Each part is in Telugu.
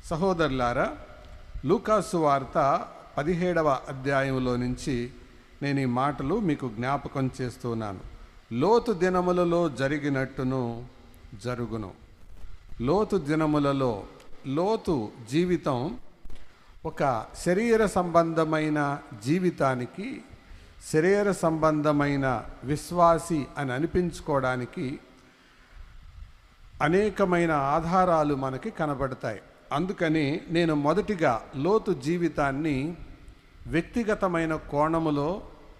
సహోదరులారా, లూకాసు వార్త 17వ అధ్యాయంలో నుంచి నేను ఈ మాటలు మీకు జ్ఞాపకం చేస్తున్నాను. లోతు దినములలో జరిగినట్టును జరుగును. లోతు దినములలో లోతు జీవితం ఒక శరీర సంబంధమైన జీవితానికి, శరీర సంబంధమైన విశ్వాసి అని అనిపించుకోవడానికి అనేకమైన ఆధారాలు మనకి కనబడతాయి. అందుకని నేను మొదటిగా లోతు జీవితాన్ని వ్యక్తిగతమైన కోణములో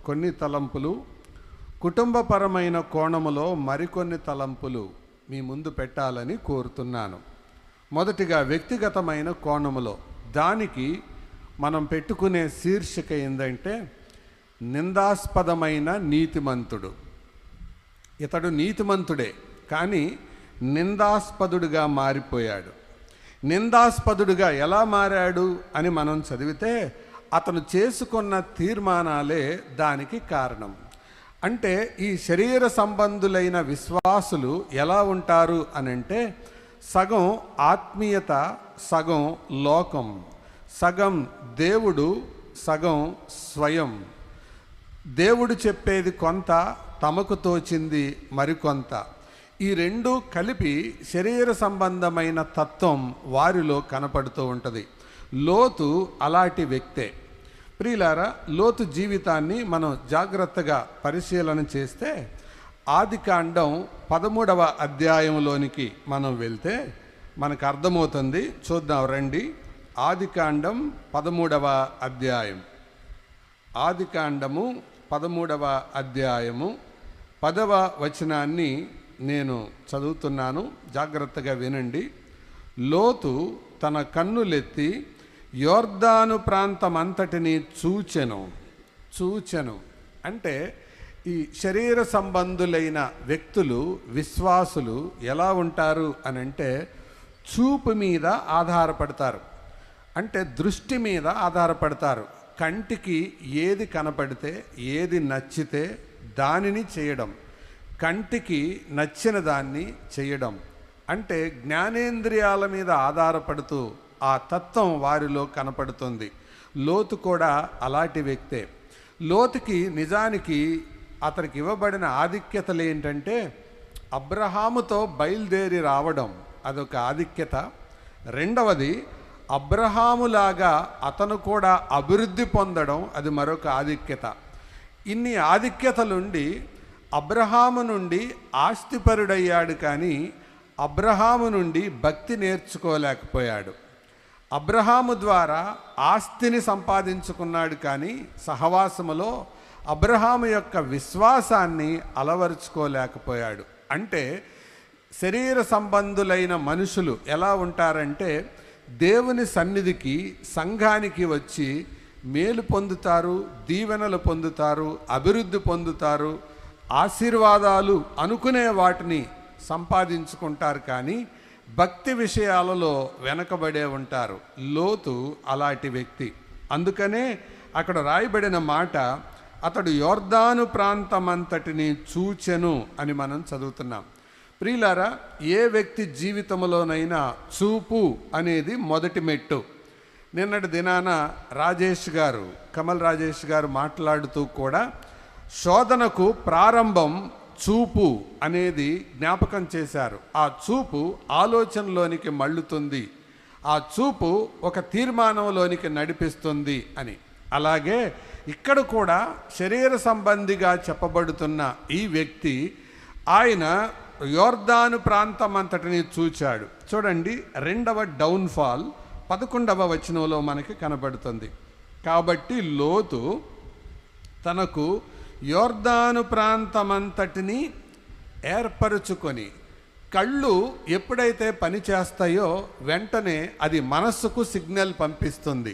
కొన్ని తలంపులు, కుటుంబపరమైన కోణములో మరికొన్ని తలంపులు మీ ముందు పెట్టాలని కోరుతున్నాను. మొదటిగా వ్యక్తిగతమైన కోణములో, దానికి మనం పెట్టుకునే శీర్షిక ఏంటంటే నిందాస్పదమైన నీతిమంతుడు. ఇతడు నీతిమంతుడే, కానీ నిందాస్పదుడుగా మారిపోయాడు. నిందాస్పదుడుగా ఎలా మారాడు అని మనం చదివితే అతను చేసుకున్న తీర్మానాలే దానికి కారణం. అంటే ఈ శరీర సంబంధులైన విశ్వాసులు ఎలా ఉంటారు అనంటే, సగం ఆత్మీయత, సగం లోకం, సగం దేవుడు, సగం స్వయం. దేవుడు చెప్పేది కొంత, తమకు తోచింది మరికొంత. ఈ రెండు కలిపి శరీర సంబంధమైన తత్వం వారిలో కనపడుతూ ఉంటుంది. లోతు అలాంటి వ్యక్తే. ప్రియులారా, లోతు జీవితాన్ని మనం జాగ్రత్తగా పరిశీలన చేస్తే ఆదికాండం 13వ అధ్యాయంలోనికి మనం వెళ్తే మనకు అర్థమవుతుంది. చూద్దాం రండి. ఆదికాండం 13వ అధ్యాయం. ఆదికాండము 13వ అధ్యాయము 10వ వచనాన్ని నేను చదువుతున్నాను, జాగ్రత్తగా వినండి. లోతు తన కన్నులెత్తి యోర్దాను ప్రాంతమంతటిని చూచెను. అంటే ఈ శరీర సంబంధులైన వ్యక్తులు, విశ్వాసులు ఎలా ఉంటారు అనంటే చూపు మీద ఆధారపడతారు. అంటే దృష్టి మీద ఆధారపడతారు. కంటికి ఏది కనపడితే, ఏది నచ్చితే దానిని చేయడం, కంటికి నచ్చిన దాన్ని చేయడం. అంటే జ్ఞానేంద్రియాల మీద ఆధారపడుతూ ఆ తత్వం వారిలో కనపడుతుంది. లోతు కూడా అలాంటి వ్యక్తే. లోతుకి నిజానికి అతనికి ఇవ్వబడిన ఆధిక్యతలు ఏంటంటే, అబ్రహాముతో బయలుదేరి రావడం, అదొక ఆధిక్యత. రెండవది, అబ్రహాములాగా అతను కూడా అభివృద్ధి పొందడం, అది మరొక ఆధిక్యత. ఇన్ని ఆధిక్యతలుండి అబ్రహాము నుండి ఆస్తిపరుడయ్యాడు, కానీ అబ్రహాము నుండి భక్తి నేర్చుకోలేకపోయాడు. అబ్రహాము ద్వారా ఆస్తిని సంపాదించుకున్నాడు, కానీ సహవాసములో అబ్రహాము యొక్క విశ్వాసాన్ని అలవరుచుకోలేకపోయాడు. అంటే శరీర సంబంధులైన మనుషులు ఎలా ఉంటారంటే, దేవుని సన్నిధికి, సంఘానికి వచ్చి మేలు పొందుతారు, దీవెనలు పొందుతారు, అభివృద్ధి పొందుతారు, ఆశీర్వాదాలు అనుకునే వాటిని సంపాదించుకుంటారు, కానీ భక్తి విషయాలలో వెనకబడే ఉంటారు. లోతు అలాంటి వ్యక్తి. అందుకనే అక్కడ రాయబడిన మాట, అతడు యోర్దాను ప్రాంతమంతటిని చూచెను అని మనం చదువుతున్నాం. ప్రియులారా, ఏ వ్యక్తి జీవితంలోనైనా చూపు అనేది మొదటి మెట్టు. నిన్నటి దినాన కమల్ రాజేష్ గారు మాట్లాడుతూ కూడా శోధనకు ప్రారంభం చూపు అనేది జ్ఞాపకం చేశారు. ఆ చూపు ఆలోచనలోనికి మళ్ళుతుంది, ఆ చూపు ఒక తీర్మానంలోనికి నడిపిస్తుంది అని. అలాగే ఇక్కడ కూడా శరీర సంబంధిగా చెప్పబడుతున్న ఈ వ్యక్తి, ఆయన యోర్దాను ప్రాంతం అంతటిని చూచాడు. చూడండి, రెండవ డౌన్ఫాల్ 11వ వచనంలో మనకి కనబడుతుంది. కాబట్టి లోతు తనకు యోర్దాను ప్రాంతమంతటిని ఏర్పరుచుకొని, కళ్ళు ఎప్పుడైతే పని చేస్తాయో వెంటనే అది మనస్సుకు సిగ్నల్ పంపిస్తుంది,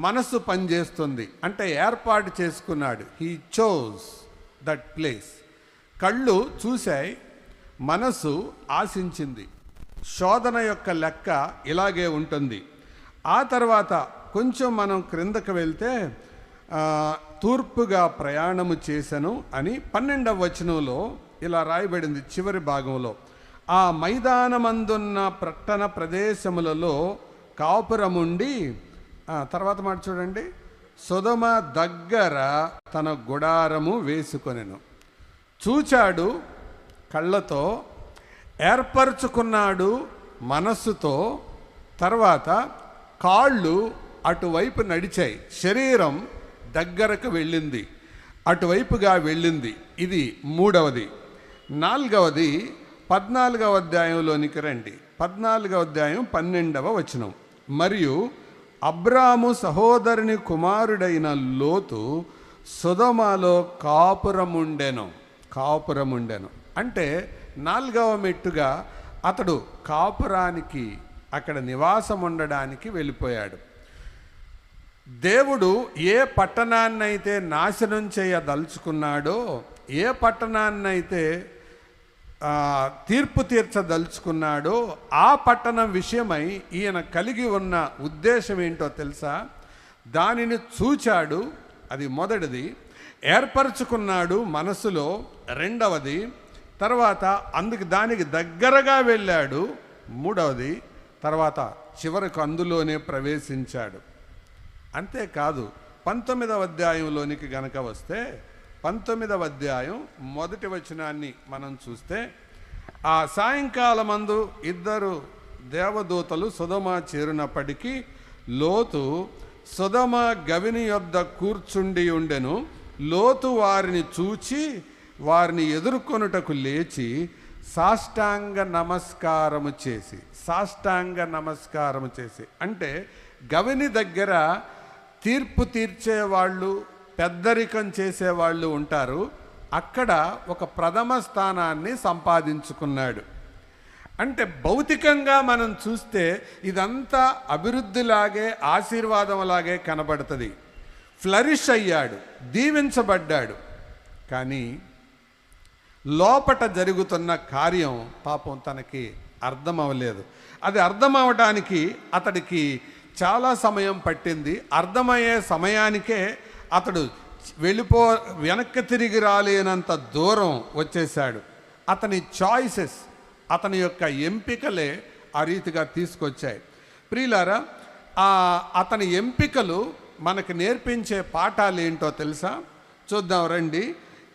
మనస్సు పనిచేస్తుంది. అంటే ఏర్పాటు చేసుకున్నాడు. He chose that place. కళ్ళు చూశాయి, మనసు ఆశించింది. శోధన యొక్క లెక్క ఇలాగే ఉంటుంది. ఆ తర్వాత కొంచెం మనం క్రిందకు వెళ్తే తూర్పుగా ప్రయాణము చేశాను అని 12వ వచనంలో ఇలా రాయబడింది. చివరి భాగంలో, ఆ మైదానమందున్న పట్టణ ప్రదేశములలో కాపురముండి తర్వాత మాట చూడండి, సొదొమ దగ్గర తన గుడారము వేసుకొనెను. చూచాడు కళ్ళతో, ఏర్పరచుకున్నాడు మనస్సుతో, తర్వాత కాళ్ళు అటువైపు నడిచాయి, శరీరం దగ్గరకు వెళ్ళింది, అటువైపుగా వెళ్ళింది. ఇది 3వది. 4వది 14వ అధ్యాయంలోనికి రండి. 14వ అధ్యాయం 12వ వచనం. మరియు అబ్రాము సహోదరుని కుమారుడైన లోతు సొదొమలో కాపురముండెను. అంటే 4వ మెట్టుగా అతడు కాపురానికి, అక్కడ నివాసం ఉండడానికి వెళ్ళిపోయాడు. దేవుడు ఏ పట్టణాన్నైతే నాశనం చేయదలుచుకున్నాడో, ఏ పట్టణాన్నైతే తీర్పు తీర్చదలుచుకున్నాడో ఆ పట్టణం విషయమై ఈయన కలిగి ఉన్న ఉద్దేశం ఏంటో తెలుసా? దానిని చూచాడు, అది మొదటిది. ఏర్పరచుకున్నాడు మనసులో, రెండవది. తర్వాత దానికి దగ్గరగా వెళ్ళాడు, మూడవది. తర్వాత చివరకు అందులోనే ప్రవేశించాడు. అంతేకాదు 19వ అధ్యాయంలోనికి గనక వస్తే, 19వ అధ్యాయం 1వ వచనాన్ని మనం చూస్తే, ఆ సాయంకాలమందు 2 దేవదూతలు సొదొమ చేరినప్పటికీ లోతు సొదొమ గవిని యొద్ద కూర్చుండి ఉండెను. లోతు వారిని చూచి వారిని ఎదుర్కొనుటకు లేచి సాష్టాంగ నమస్కారము చేసి, అంటే గవిని దగ్గర తీర్పు తీర్చేవాళ్ళు, పెద్దరికం చేసేవాళ్ళు ఉంటారు. అక్కడ ఒక ప్రథమ స్థానాన్ని సంపాదించుకున్నాడు. అంటే భౌతికంగా మనం చూస్తే ఇదంతా అభివృద్ధిలాగే, ఆశీర్వాదంలాగే కనబడుతుంది. ఫ్లరిష్ అయ్యాడు, దీవించబడ్డాడు. కానీ లోపట జరుగుతున్న కార్యం పాపం తనకి అర్థం అవ్వలేదు. అది అర్థం అవడానికి అతడికి చాలా సమయం పట్టింది. అర్థమయ్యే సమయానికే అతడు వెనక్కి తిరిగి రాలేనంత దూరం వచ్చేశాడు. అతని చాయిసెస్, అతని యొక్క ఎంపికలే ఆ రీతిగా తీసుకొచ్చాయి. ప్రియులారా, అతని ఎంపికలు మనకు నేర్పించే పాఠాలు ఏంటో తెలుసా? చూద్దాం రండి.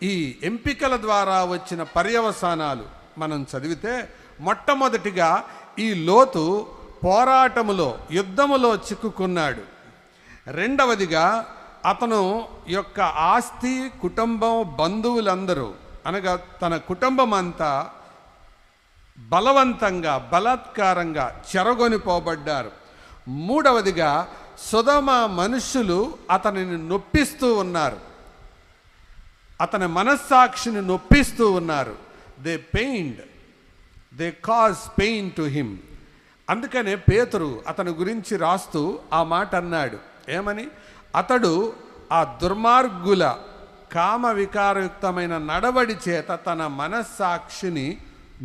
ఈ ఎంపికల ద్వారా వచ్చిన పర్యవసానాలు మనం చదివితే, మొట్టమొదటిగా ఈ లోతు పోరాటములో, యుద్ధములో చిక్కుకున్నాడు. రెండవదిగా అతను యొక్క ఆస్తి, కుటుంబం, బంధువులందరూ, అనగా తన కుటుంబం అంతా బలవంతంగా, బలాత్కారంగా చెరగొనిపోబడ్డారు. మూడవదిగా సొదొమ మనుషులు అతనిని నొప్పిస్తూ ఉన్నారు, అతని మనస్సాక్షిని నొప్పిస్తూ ఉన్నారు. They cause pain to him. అందుకనే పేతురు అతని గురించి రాస్తూ ఆ మాట అన్నాడు. ఏమని? అతడు ఆ దుర్మార్గుల కామ వికారయుక్తమైన నడవడి చేత తన మనస్సాక్షిని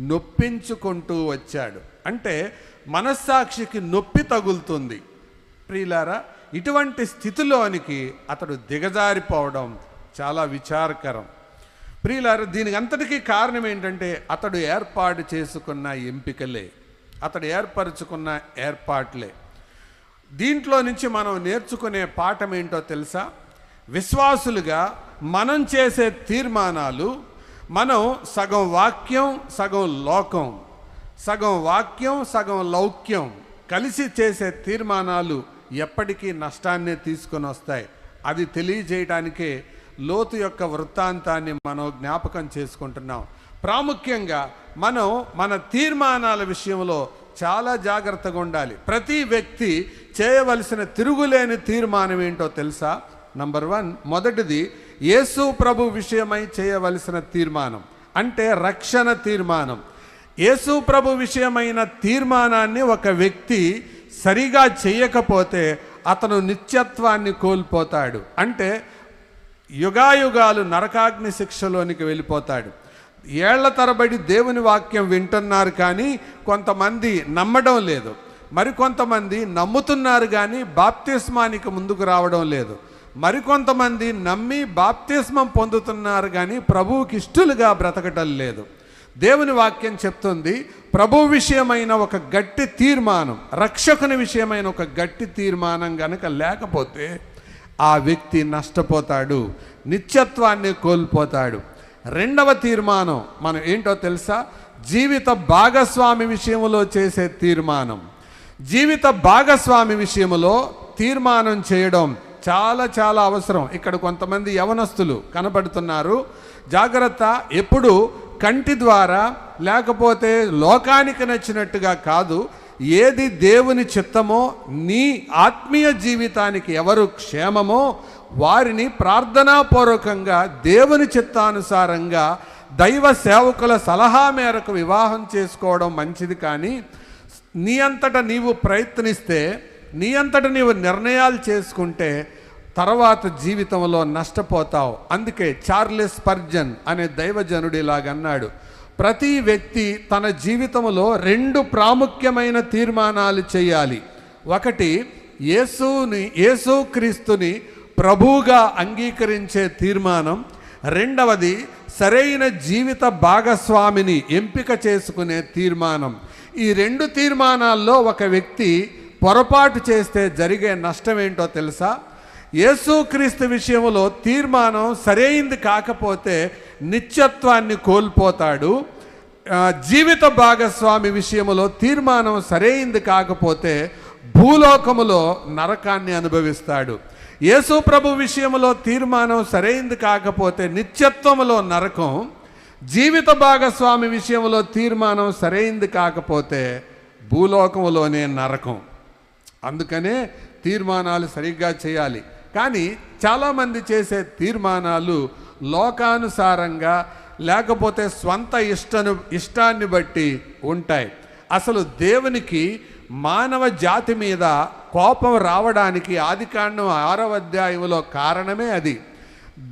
నొప్పించుకుంటూ వచ్చాడు. అంటే మనస్సాక్షికి నొప్పి తగులుతుంది. ప్రియులారా, ఇటువంటి స్థితిలోనికి అతడు దిగజారిపోవడం చాలా విచారకరం. ప్రియులారా, దీనికి అంతటికీ కారణం ఏంటంటే అతడు ఏర్పాటు చేసుకున్న ఎంపికలే, అతడు ఏర్పరచుకున్న ఏర్పాట్లే. దీంట్లో నుంచి మనం నేర్చుకునే పాఠం ఏంటో తెలుసా? విశ్వాసులుగా మనం చేసే తీర్మానాలు, మనం సగం వాక్యం సగం లోకం, సగం వాక్యం సగం లౌక్యం కలిసి చేసే తీర్మానాలు ఎప్పటికీ నష్టాన్నే తీసుకొని వస్తాయి. అది తెలియజేయడానికే లోతు యొక్క వృత్తాంతాన్ని మనం జ్ఞాపకం చేసుకుంటున్నాం. ప్రాముఖ్యంగా మనం మన తీర్మానాల విషయంలో చాలా జాగ్రత్తగా ఉండాలి. ప్రతి వ్యక్తి చేయవలసిన తిరుగులేని తీర్మానం ఏంటో తెలుసా? నంబర్ 1, మొదటిది యేసు ప్రభు విషయమై చేయవలసిన తీర్మానం, అంటే రక్షణ తీర్మానం. యేసు ప్రభు విషయమైన తీర్మానాన్ని ఒక వ్యక్తి సరిగా చేయకపోతే అతను నిత్యత్వాన్ని కోల్పోతాడు. అంటే యుగాయుగాలు నరకాగ్ని శిక్షలోనికి వెళ్ళిపోతాడు. ఏళ్ల తరబడి దేవుని వాక్యం వింటున్నారు కానీ కొంతమంది నమ్మడం లేదు, మరికొంతమంది నమ్ముతున్నారు కానీ బాప్తిస్మానికి ముందుకు రావడం లేదు, మరికొంతమంది నమ్మి బాప్తిస్మం పొందుతున్నారు కానీ ప్రభువుకి ఇష్టలుగా బ్రతకటం లేదు. దేవుని వాక్యం చెప్తుంది, ప్రభు విషయమైన ఒక గట్టి తీర్మానం, రక్షకుని విషయమైన ఒక గట్టి తీర్మానం గనక లేకపోతే ఆ వ్యక్తి నష్టపోతాడు, నిత్యత్వాన్ని కోల్పోతాడు. రెండవ తీర్మానం మనం ఏంటో తెలుసా? జీవిత భాగస్వామి విషయంలో చేసే తీర్మానం. జీవిత భాగస్వామి విషయంలో తీర్మానం చేయడం చాలా చాలా అవసరం. ఇక్కడ కొంతమంది యవనస్తులు కనబడుతున్నారు, జాగ్రత్త. ఎప్పుడు కంటి ద్వారా లేకపోతే లోకానికి నచ్చినట్టుగా కాదు, ఏది దేవుని చిత్తమో, నీ ఆత్మీయ జీవితానికి ఎవరు క్షేమమో వారిని ప్రార్థనాపూర్వకంగా దేవుని చిత్తానుసారంగా దైవ సేవకుల సలహా మేరకు వివాహం చేసుకోవడం మంచిది. కానీ నీ అంతటా నీవు ప్రయత్నిస్తే, నీ అంతటా నీవు నిర్ణయాలు చేసుకుంటే తర్వాత జీవితంలో నష్టపోతావు. అందుకే చార్లెస్ స్పర్జన్ అనే దైవజనుడు ఇలాగన్నాడు, ప్రతి వ్యక్తి తన జీవితంలో 2 ప్రాముఖ్యమైన తీర్మానాలు చేయాలి. ఒకటి, యేసుక్రీస్తుని ప్రభువుగా అంగీకరించే తీర్మానం. రెండవది, సరైన జీవిత భాగస్వామిని ఎంపిక చేసుకునే తీర్మానం. ఈ 2 తీర్మానాల్లో ఒక వ్యక్తి పొరపాటు చేస్తే జరిగే నష్టం ఏంటో తెలుసా? యేసుక్రీస్తు విషయంలో తీర్మానం సరైంది కాకపోతే నిత్యత్వాన్ని కోల్పోతాడు. జీవిత భాగస్వామి విషయంలో తీర్మానం సరైంది కాకపోతే భూలోకములో నరకాన్ని అనుభవిస్తాడు. యేసు ప్రభు విషయంలో తీర్మానం సరైంది కాకపోతే నిత్యత్వములో నరకం, జీవిత భాగస్వామి విషయంలో తీర్మానం సరైంది కాకపోతే భూలోకములోనే నరకం. అందుకనే తీర్మానాలు సరిగ్గా చేయాలి. కానీ చాలామంది చేసే తీర్మానాలు లోకానుసారంగా లేకపోతే స్వంత ఇష్టాన్ని బట్టి ఉంటాయి. అసలు దేవునికి మానవ జాతి మీద కోపం రావడానికి ఆదికాండం 6వ అధ్యాయంలో కారణమే అది.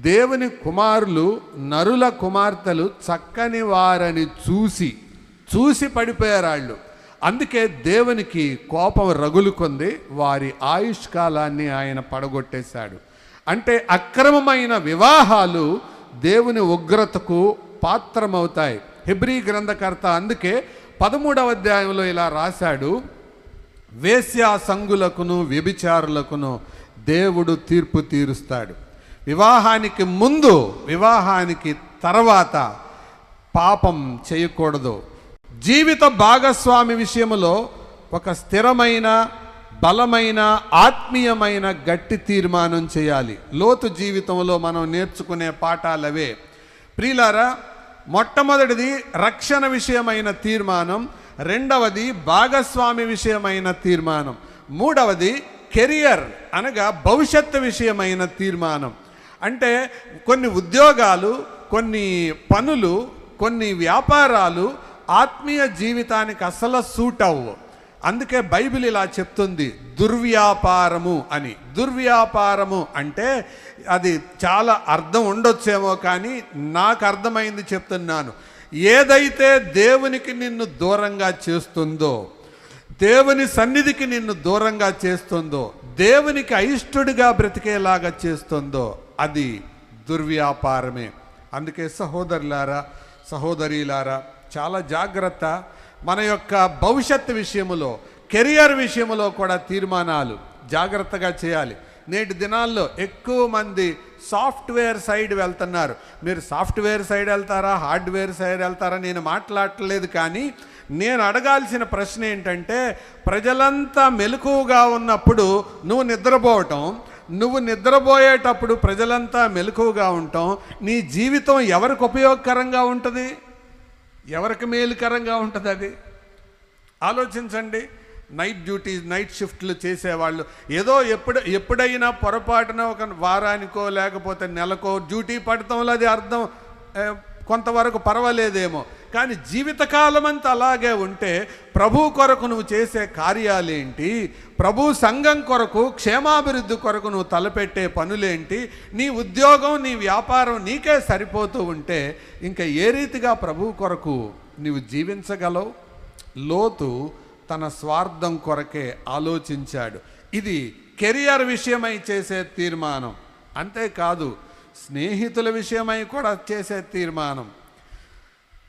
దేవుని కుమారులు, నరుల కుమార్తెలు చక్కని వారని చూసి పడిపోయారు. అందుకే దేవునికి కోపం రగులుకుంది, వారి ఆయుష్కాలాన్ని ఆయన పడగొట్టేశాడు. అంటే అక్రమమైన వివాహాలు దేవుని ఉగ్రతకు పాత్రమవుతాయి. హెబ్రీ గ్రంథకర్త అందుకే 13వ అధ్యాయంలో ఇలా రాశాడు, వేశ్యా సంగులకును వ్యభిచారులకును దేవుడు తీర్పు తీరుస్తాడు. వివాహానికి ముందు, వివాహానికి తర్వాత పాపం చేయకూడదు. జీవిత భాగస్వామి విషయంలో ఒక స్థిరమైన, బలమైన, ఆత్మీయమైన గట్టి తీర్మానం చేయాలి. లోతు జీవితంలో మనం నేర్చుకునే పాఠాలవే. ప్రియులారా, మొట్టమొదటిది రక్షణ విషయమైన తీర్మానం, రెండవది భాగస్వామి విషయమైన తీర్మానం, మూడవది కెరియర్ అనగా భవిష్యత్తు విషయమైన తీర్మానం. అంటే కొన్ని ఉద్యోగాలు, కొన్ని పనులు, కొన్ని వ్యాపారాలు ఆత్మీయ జీవితానికి అసలు సూట్ అవ్వవు. అందుకే బైబిల్ ఇలా చెప్తుంది, దుర్వ్యాపారము అని. దుర్వ్యాపారము అంటే అది చాలా అర్థం ఉండొచ్చేమో, కానీ నాకు అర్థమైంది చెప్తున్నాను. ఏదైతే దేవునికి నిన్ను దూరంగా చేస్తుందో, దేవుని సన్నిధికి నిన్ను దూరంగా చేస్తుందో, దేవునికి అయిష్టుడిగా బ్రతికేలాగా చేస్తుందో అది దుర్వ్యాపారమే. అందుకే సహోదరులారా, సహోదరీలారా, చాలా జాగ్రత్త. మన యొక్క భవిష్యత్తు విషయములో, కెరియర్ విషయంలో కూడా తీర్మానాలు జాగ్రత్తగా చేయాలి. నేటి దినాల్లో ఎక్కువ మంది సాఫ్ట్వేర్ సైడ్ వెళ్తున్నారు. మీరు సాఫ్ట్వేర్ సైడ్ వెళ్తారా, హార్డ్వేర్ సైడ్ వెళ్తారా నేను మాట్లాడలేదు. కానీ నేను అడగాల్సిన ప్రశ్న ఏంటంటే, ప్రజలంతా మెలకువగా ఉన్నప్పుడు నువ్వు నిద్రపోవటం, నువ్వు నిద్రపోయేటప్పుడు ప్రజలంతా మెలకువగా ఉండటం, నీ జీవితం ఎవరికి ఉపయోగకరంగా ఉంటుంది? ఎవరికి మేలుకరంగా ఉంటుంది? అది ఆలోచించండి. నైట్ డ్యూటీ, నైట్ షిఫ్ట్లు చేసేవాళ్ళు ఏదో ఎప్పుడైనా పొరపాటున ఒక వారానికో లేకపోతే నెలకో డ్యూటీ పడటంలో అది అర్థం కొంతవరకు పర్వాలేదేమో. కానీ జీవితకాలం అంతా అలాగే ఉంటే ప్రభు కొరకు నువ్వు చేసే కార్యాలేంటి, ప్రభు సంఘం కొరకు, క్షేమాభివృద్ధి కొరకు నువ్వు తలపెట్టే పనులేంటి, నీ ఉద్యోగం, నీ వ్యాపారం నీకే సరిపోతూ ఉంటే ఇంకా ఏ రీతిగా ప్రభు కొరకు నీవు జీవించగలవు? లోతు తన స్వార్థం కొరకే ఆలోచించాడు. ఇది కెరియర్ విషయమై చేసే తీర్మానం. అంతేకాదు, స్నేహితుల విషయమై కూడా చేసే తీర్మానం.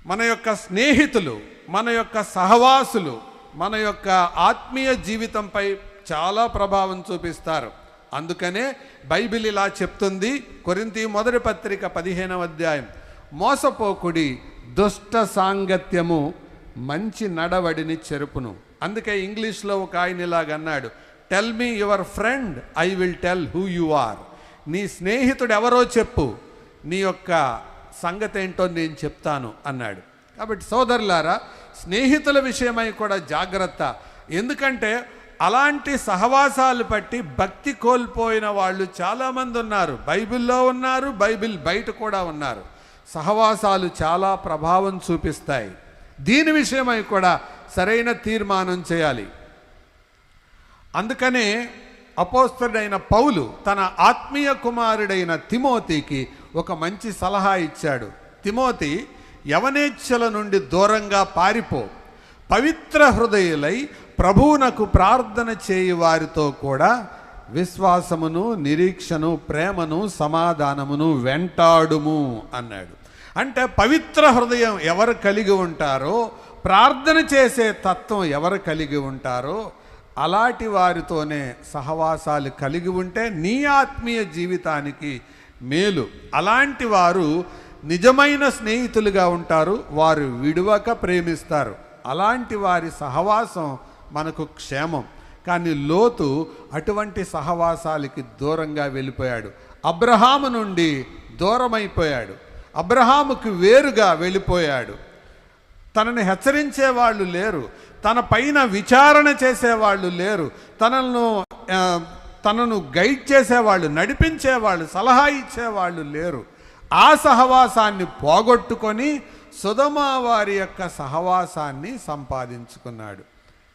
మన యొక్క స్నేహితులు, మన యొక్క సహవాసులు మన యొక్క ఆత్మీయ జీవితంపై చాలా ప్రభావం చూపిస్తారు. అందుకనే బైబిల్ ఇలా చెప్తుంది, కొరింథీ మొదటి పత్రిక 15వ అధ్యాయం, మోసపోకుడి, దుష్ట సాంగత్యము మంచి నడవడిని చెరుపును. అందుకే ఇంగ్లీష్లో ఒక ఆయన ఇలాగన్నాడు, tell me your friend, I will tell who you are. నీ స్నేహితుడు ఎవరో చెప్పు, నీ యొక్క సంగతి ఏంటో నేను చెప్తాను అన్నాడు. కాబట్టి సోదరులారా, స్నేహితుల విషయమై కూడా జాగ్రత్త. ఎందుకంటే అలాంటి సహవాసాలు బట్టి భక్తి కోల్పోయిన వాళ్ళు చాలామంది ఉన్నారు. బైబిల్లో ఉన్నారు, బైబిల్ బయట కూడా ఉన్నారు. సహవాసాలు చాలా ప్రభావం చూపిస్తాయి. దీని విషయమై కూడా సరైన తీర్మానం చేయాలి. అందుకనే అపోస్తలుడైన పౌలు తన ఆత్మీయ కుమారుడైన తిమోతికి ఒక మంచి సలహా ఇచ్చాడు. తిమోతి, యవనేచ్ఛల నుండి దూరంగా పారిపో, పవిత్ర హృదయులై ప్రభువునకు ప్రార్థన చేయి వారితో కూడా విశ్వాసమును, నిరీక్షను, ప్రేమను, సమాధానమును వెంటాడుము అన్నాడు. అంటే పవిత్ర హృదయం ఎవరు కలిగి ఉంటారో, ప్రార్థన చేసే తత్వం ఎవరు కలిగి ఉంటారో అలాంటి వారితోనే సహవాసాలు కలిగి ఉంటే నీ ఆత్మీయ జీవితానికి మేలు. అలాంటి వారు నిజమైన స్నేహితులుగా ఉంటారు, వారు విడువక ప్రేమిస్తారు. అలాంటి వారి సహవాసం మనకు క్షేమం. కానీ లోతు అటువంటి సహవాసాలకి దూరంగా వెళ్ళిపోయాడు. అబ్రహాము నుండి దూరమైపోయాడు, అబ్రహాముకు వేరుగా వెళ్ళిపోయాడు. తనని హెచ్చరించే వాళ్ళు లేరు, తన పైన విచారణ చేసేవాళ్ళు లేరు, తనను గైడ్ చేసేవాళ్ళు, నడిపించేవాళ్ళు, సలహా ఇచ్చేవాళ్ళు లేరు. ఆ సహవాసాన్ని పోగొట్టుకొని సొదొమ వారి యొక్క సహవాసాన్ని సంపాదించుకున్నాడు.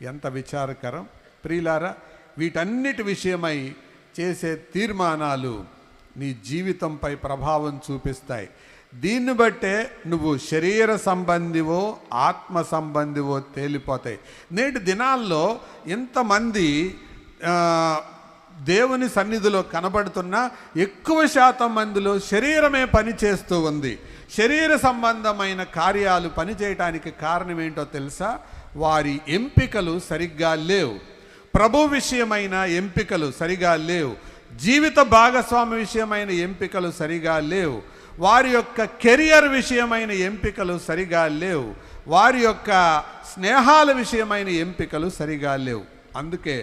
ఎంత విచారకరం ప్రియులారా! వీటన్నిటి విషయమై చేసే తీర్మానాలు నీ జీవితంపై ప్రభావం చూపిస్తాయి. దీన్ని బట్టే నువ్వు శరీర సంబంధివో ఆత్మ సంబంధివో తేలిపోతాయి. నేటి దినాల్లో ఎంతమంది దేవుని సన్నిధిలో కనబడుతున్నా ఎక్కువ శాతం మందిలో శరీరమే పని చేస్తూ ఉంది. శరీర సంబంధమైన కార్యాలు పనిచేయటానికి కారణం ఏంటో తెలుసా? వారి ఎంపికలు సరిగ్గా లేవు. ప్రభు విషయమైన ఎంపికలు సరిగా లేవు, జీవిత భాగస్వామి విషయమైన ఎంపికలు సరిగా లేవు, వారి యొక్క కెరియర్ విషయమైన ఎంపికలు సరిగా లేవు, వారి యొక్క స్నేహాల విషయమైన ఎంపికలు సరిగా లేవు. అందుకే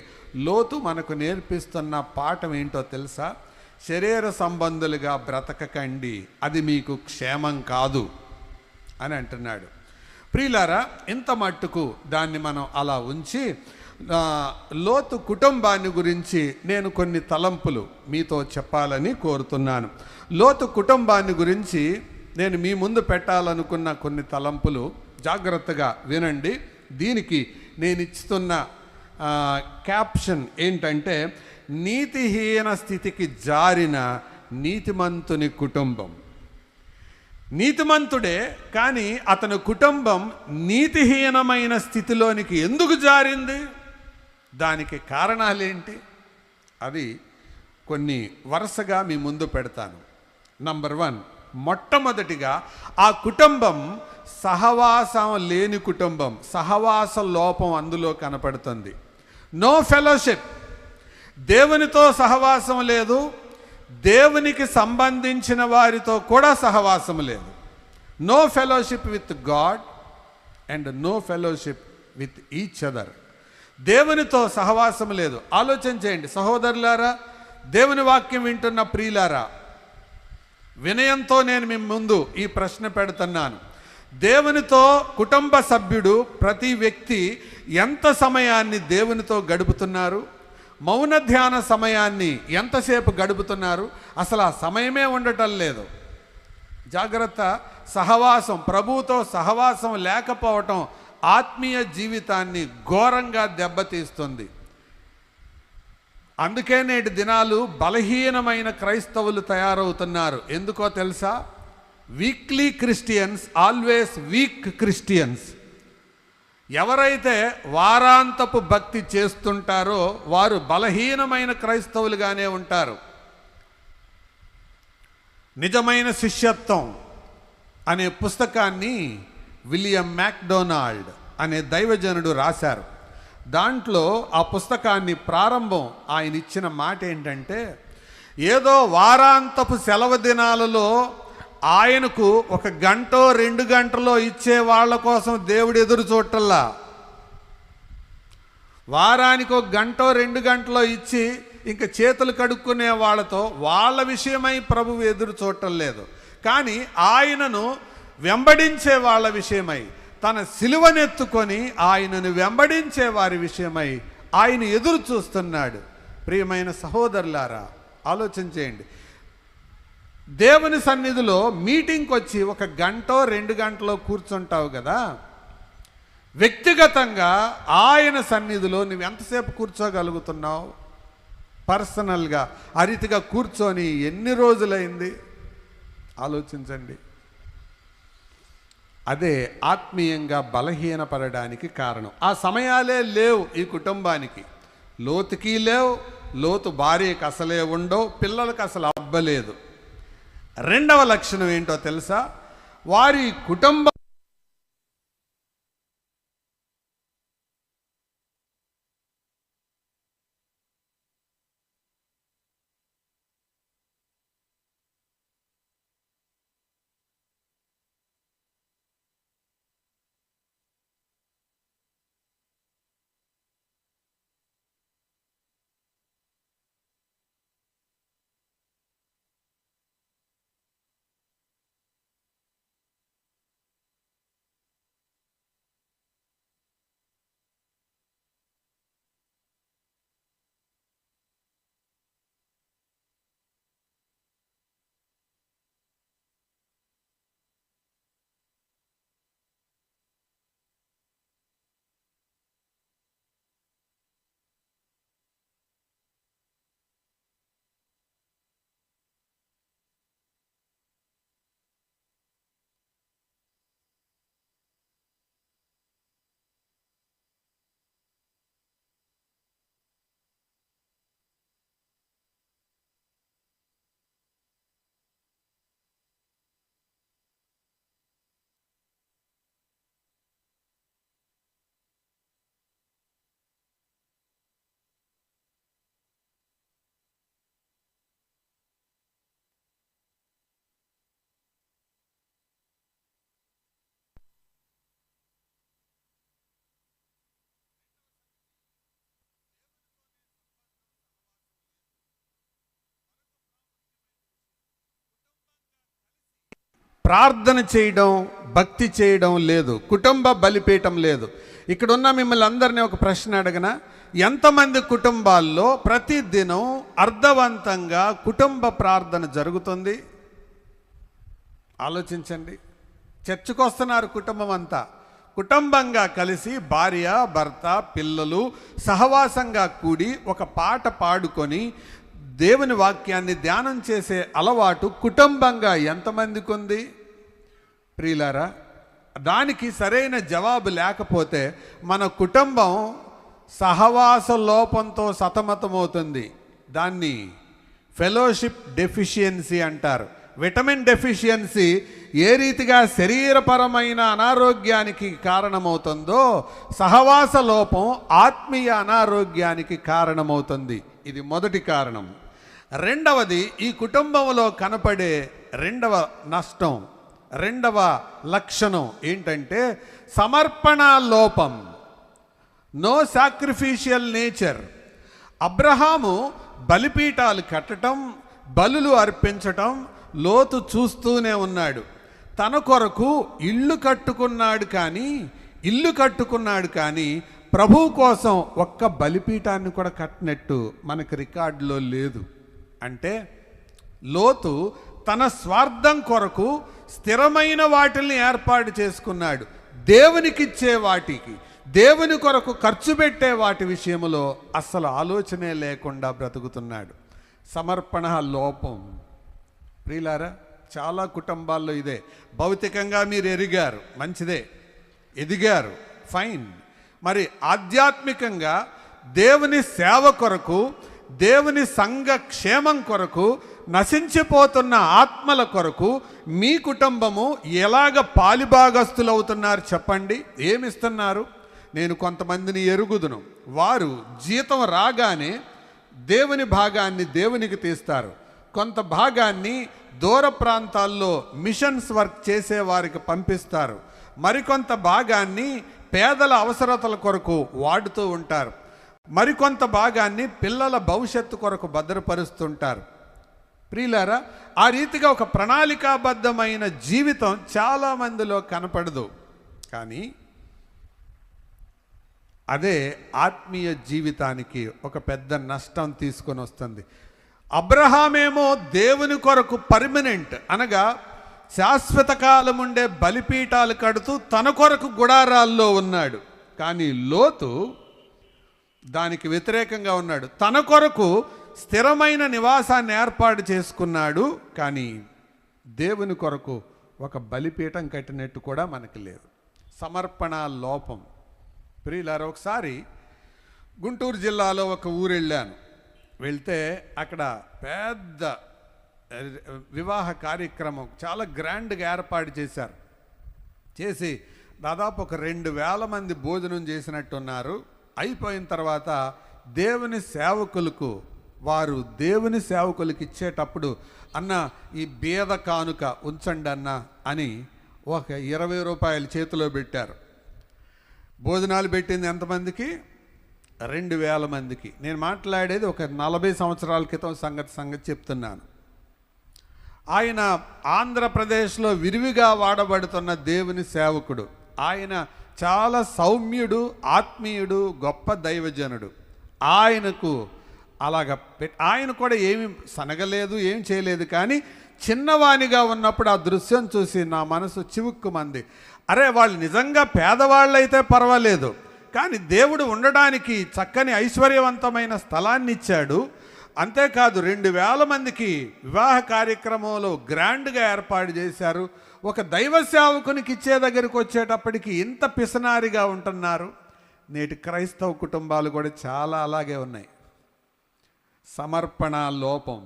లోతు మనకు నేర్పిస్తున్న పాఠం ఏంటో తెలుసా? శరీర సంబంధులుగా బ్రతకకండి, అది మీకు క్షేమం కాదు అని అంటున్నాడు. ప్రియులారా, ఇంత మట్టుకు దాన్ని మనం అలా ఉంచి లోతు కుటుంబాన్ని గురించి నేను కొన్ని తలంపులు మీతో చెప్పాలని కోరుతున్నాను. లోతు కుటుంబాన్ని గురించి నేను మీ ముందు పెట్టాలనుకున్న కొన్ని తలంపులు జాగ్రత్తగా వినండి. దీనికి నేను ఇస్తున్న క్యాప్షన్ ఏంటంటే, నీతిహీన స్థితికి జారిన నీతిమంతుని కుటుంబం. నీతిమంతుడే, కానీ అతని కుటుంబం నీతిహీనమైన స్థితిలోనికి ఎందుకు జారింది? దానికి కారణాలేంటి? అది కొన్ని వరుసగా మీ ముందు పెడతాను. నంబర్ 1, మొట్టమొదటిగా ఆ కుటుంబం సహవాసం లేని కుటుంబం. సహవాస లోపం అందులో కనపడుతుంది. నో ఫెలోషిప్, దేవునితో సహవాసం లేదు, దేవునికి సంబంధించిన వారితో కూడా సహవాసం లేదు. No fellowship with God and no fellowship with each other. దేవునితో సహవాసం లేదు. ఆలోచన చేయండి సహోదరులారా, దేవుని వాక్యం వింటున్న ప్రియులారా, వినయంతో నేను మీ ముందు ఈ ప్రశ్న పెడుతున్నాను. దేవునితో కుటుంబ సభ్యుడు, ప్రతి వ్యక్తి ఎంత సమయాన్ని దేవునితో గడుపుతున్నారు? మౌన ధ్యాన సమయాన్ని ఎంతసేపు గడుపుతున్నారు? అసలు ఆ సమయమే ఉండటం లేదు. జాగ్రత్త. సహవాసం, ప్రభువుతో సహవాసం లేకపోవటం ఆత్మీయ జీవితాన్ని ఘోరంగా దెబ్బతీస్తుంది. అందుకే నేటి దినాలు బలహీనమైన క్రైస్తవులు తయారవుతున్నారు. ఎందుకో తెలుసా? Weekly Christians always week Christians. ఎవరైతే వారాంతపు భక్తి చేస్తుంటారో వారు బలహీనమైన క్రైస్తవులుగానే ఉంటారు. నిజమైన శిష్యత్వం అనే పుస్తకాన్ని విలియం మ్యాక్డొనాల్డ్ అనే దైవజనుడు రాశారు. దాంట్లో ఆ పుస్తకాన్ని ప్రారంభం ఆయన ఇచ్చిన మాట ఏంటంటే, ఏదో వారాంతపు సెలవు దినాలలో ఆయనకు 1 గంటో 2 గంటలో ఇచ్చే వాళ్ళ కోసం దేవుడు ఎదురు చూడటల్లా. వారానికి 1 గంటో 2 గంటలో ఇచ్చి ఇంకా చేతులు కడుక్కునే వాళ్ళతో వాళ్ళ విషయమై ప్రభువు ఎదురు చూడటం లేదు. కానీ ఆయనను వెంబడించే వాళ్ళ విషయమై, తన సిలువనెత్తుకొని ఆయనను వెంబడించే వారి విషయమై ఆయన ఎదురు చూస్తున్నాడు. ప్రియమైన సహోదరులారా, ఆలోచన చేయండి. దేవుని సన్నిధిలో మీటింగ్కి వచ్చి 1 గంటో 2 గంటలో కూర్చుంటావు కదా, వ్యక్తిగతంగా ఆయన సన్నిధిలో నువ్వు ఎంతసేపు కూర్చోగలుగుతున్నావు? పర్సనల్గా ఆ రీతిగా కూర్చొని ఎన్ని రోజులైంది? ఆలోచించండి. అదే ఆత్మీయంగా బలహీనపడడానికి కారణం. ఆ సమయాలే లేవు ఈ కుటుంబానికి. లోతుకి లేవు, లోతు భార్యకి అసలే ఉండవు, పిల్లలకు అసలు అబ్బలేదు. రెండవ లక్షణం ఏంటో తెలుసా? వారి కుటుంబం ప్రార్థన చేయడం, భక్తి చేయడం లేదు, కుటుంబ బలిపీఠం లేదు. ఇక్కడున్న మిమ్మల్ని అందరినీ ఒక ప్రశ్న అడగనా? ఎంతమంది కుటుంబాల్లో ప్రతిదినం అర్థవంతంగా కుటుంబ ప్రార్థన జరుగుతుంది? ఆలోచించండి. చర్చకు వస్తున్నారు కుటుంబం అంతా, కుటుంబంగా కలిసి భార్య, భర్త, పిల్లలు సహవాసంగా కూడి ఒక పాట పాడుకొని దేవుని వాక్యాన్ని ధ్యానం చేసే అలవాటు కుటుంబంగా ఎంతమందికి ఉంది? ప్రియులారా, దానికి సరైన జవాబు లేకపోతే మన కుటుంబం సహవాస లోపంతో సతమతమవుతుంది. దాన్ని ఫెలోషిప్ డెఫిషియన్సీ అంటారు. విటమిన్ డెఫిషియన్సీ ఏ రీతిగా శరీరపరమైన అనారోగ్యానికి కారణమవుతుందో, సహవాస లోపం ఆత్మీయ అనారోగ్యానికి కారణమవుతుంది. ఇది మొదటి కారణం. రెండవది, ఈ కుటుంబంలో కనపడే రెండవ నష్టం, రెండవ లక్షణం ఏంటంటే సమర్పణ లోపం. No sacrificial nature. అబ్రహాము బలిపీఠాలు కట్టడం, బలులు అర్పించటం లోతు చూస్తూనే ఉన్నాడు. తన కొరకు ఇల్లు కట్టుకున్నాడు కానీ ప్రభువు కోసం ఒక్క బలిపీఠాన్ని కూడా కట్టినట్టు మనకు రికార్డులో లేదు. అంటే లోతు తన స్వార్థం కొరకు స్థిరమైన వాటిని ఏర్పాటు చేసుకున్నాడు. దేవునికిచ్చే వాటికి, దేవుని కొరకు ఖర్చు పెట్టే వాటి విషయంలో అస్సలు ఆలోచనే లేకుండా బ్రతుకుతున్నాడు. సమర్పణ లోపం. ప్రియులారా, చాలా కుటుంబాల్లో ఇదే. భౌతికంగా మీరు ఎరిగారు, మంచిదే, ఎదిగారు, ఫైన్. మరి ఆధ్యాత్మికంగా దేవుని సేవ కొరకు, దేవుని సంఘ క్షేమం కొరకు నశించిపోతున్న ఆత్మల కొరకు మీ కుటుంబము ఎలాగ పాలిభాగస్తులవుతున్నారు చెప్పండి. ఏమిస్తున్నారు? నేను కొంతమందిని ఎరుగుదును, వారు జీతం రాగానే దేవుని భాగాన్ని దేవునికి తీస్తారు, కొంత భాగాన్ని దూర ప్రాంతాల్లో మిషన్స్ వర్క్ చేసే వారికి పంపిస్తారు, మరికొంత భాగాన్ని పేదల అవసరతల కొరకు వాడుతూ ఉంటారు, మరికొంత భాగాన్ని పిల్లల భవిష్యత్తు కొరకు భద్రపరుస్తుంటారు. ప్రియులారా, ఆ రీతిగా ఒక ప్రణాళికాబద్ధమైన జీవితం చాలామందిలో కనపడదు. కానీ అదే ఆత్మీయ జీవితానికి ఒక పెద్ద నష్టం తీసుకొని వస్తుంది. అబ్రహామేమో దేవుని కొరకు పర్మనెంట్ అనగా శాశ్వత కాలం ఉండే బలిపీఠాలు కడుతూ తన కొరకు గుడారాల్లో ఉన్నాడు. కానీ లోతు దానికి వ్యతిరేకంగా ఉన్నాడు. తన కొరకు స్థిరమైన నివాసాన్ని ఏర్పాటు చేసుకున్నాడు, కానీ దేవుని కొరకు ఒక బలిపీఠం కట్టినట్టు కూడా మనకి లేదు. సమర్పణ లోపం. ప్రియులారా, ఒకసారి గుంటూరు జిల్లాలో ఒక ఊరు వెళ్ళాను. వెళ్తే అక్కడ పెద్ద వివాహ కార్యక్రమం చాలా గ్రాండ్గా ఏర్పాటు చేశారు. చేసి దాదాపు ఒక 2000 మంది భోజనం చేసినట్టున్నారు. అయిపోయిన తర్వాత దేవుని సేవకులకు వారు దేవుని సేవకులకు ఇచ్చేటప్పుడు, అన్న ఈ బీద కానుక ఉంచండి అన్న అని ఒక 20 రూపాయలు చేతిలో పెట్టారు. భోజనాలు పెట్టింది ఎంతమందికి? 2000 మందికి. నేను మాట్లాడేది ఒక 40 సంవత్సరాల క్రితం సంగతి చెప్తున్నాను. ఆయన ఆంధ్రప్రదేశ్లో విరివిగా వాడబడుతున్న దేవుని సేవకుడు. ఆయన చాలా సౌమ్యుడు, ఆత్మీయుడు, గొప్ప దైవజనుడు. ఆయనకు అలాగ ఆయన కూడా ఏమి సనగలేదు, ఏం చేయలేదు. కానీ చిన్నవానిగా ఉన్నప్పుడు ఆ దృశ్యం చూసి నా మనసు చివుక్కుమంది. అరే, వాళ్ళు నిజంగా పేదవాళ్ళైతే పర్వాలేదు, కానీ దేవుడు ఉండడానికి చక్కని ఐశ్వర్యవంతమైన స్థలాన్ని ఇచ్చాడు. అంతేకాదు 2000 మందికి వివాహ కార్యక్రమంలో గ్రాండ్గా ఏర్పాటు చేశారు. ఒక దైవ సేవకునికి ఇచ్చే దగ్గరికి వచ్చేటప్పటికి ఇంత పిసనారిగా ఉంటున్నారు. నేటి క్రైస్తవ కుటుంబాలు కూడా చాలా అలాగే ఉన్నాయి. సమర్పణ లోపం.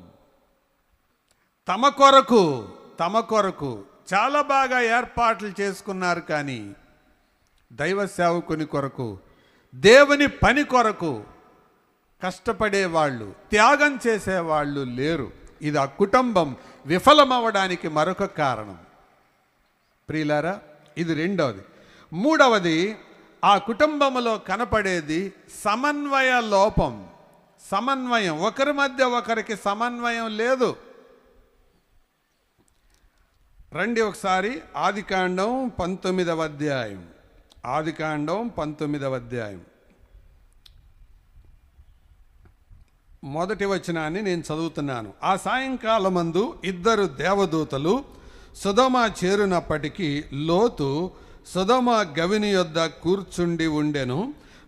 తమ కొరకు చాలా బాగా ఏర్పాట్లు చేసుకున్నారు, కానీ దైవ సేవకుని కొరకు, దేవుని పని కొరకు కష్టపడేవాళ్ళు, త్యాగం చేసేవాళ్ళు లేరు. ఇది ఆ కుటుంబం విఫలమవ్వడానికి మరొక కారణం. ప్రియులారా, ఇది రెండవది. మూడవది, ఆ కుటుంబంలో కనపడేది సమన్వయ లోపం. సమన్వయం, ఒకరి మధ్య ఒకరికి సమన్వయం లేదు. రండి ఒకసారి ఆదికాండం 19వ అధ్యాయం. ఆదికాండం 19వ అధ్యాయం మొదటి వచనాన్ని నేను చదువుతున్నాను. ఆ సాయంకాలమందు 2 దేవదూతలు సొదొమ చేరునప్పటికీ లోతు సొదొమ గవిని యొద్ద కూర్చుండి ఉండెను.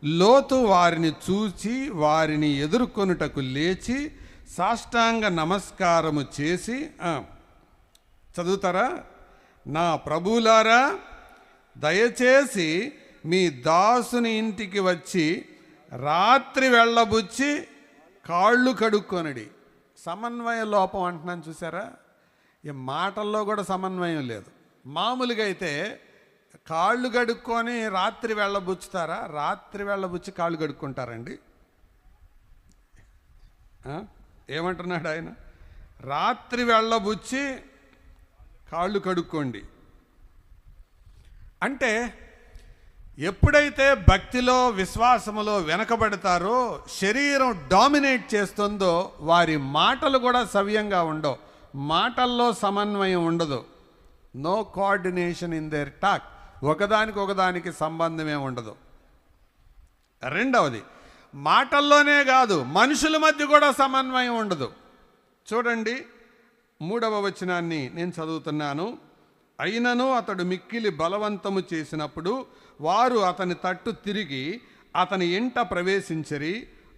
లోతు వారిని చూచి వారిని ఎదుర్కొనుటకు లేచి సాష్టాంగ నమస్కారము చేసి, చదువుతారా? నా ప్రభువులారా, దయచేసి మీ దాసుని ఇంటికి వచ్చి రాత్రి వెళ్ళబుచ్చి కాళ్ళు కడుక్కొనడి. సమన్వయ లోపం అంటున్నాను, చూసారా? ఈ మాటల్లో కూడా సమన్వయం లేదు. మామూలుగా అయితే కాళ్ళు కడుక్కొని రాత్రి వెళ్ళబుచ్చుతారా? రాత్రి వెళ్ళబుచ్చి కాళ్ళు కడుక్కుంటారండి? ఏమంటున్నాడు ఆయన? రాత్రి వెళ్ళబుచ్చి కాళ్ళు కడుక్కోండి అంటే, ఎప్పుడైతే భక్తిలో విశ్వాసములో వెనకబడతారో, శరీరం డామినేట్ చేస్తుందో, వారి మాటలు కూడా సవ్యంగా ఉండవు. మాటల్లో సమన్వయం ఉండదు. No coordination in their talk. ఒకదానికి సంబంధమే ఉండదు. రెండవది, మాటల్లోనే కాదు, మనుషుల మధ్య కూడా సమన్వయం ఉండదు. చూడండి 3వ వచనాన్ని నేను చదువుతున్నాను. అయినను అతడు మిక్కిలి బలవంతము చేసినప్పుడు వారు అతని తట్టు తిరిగి అతని ఇంట ప్రవేశించరి.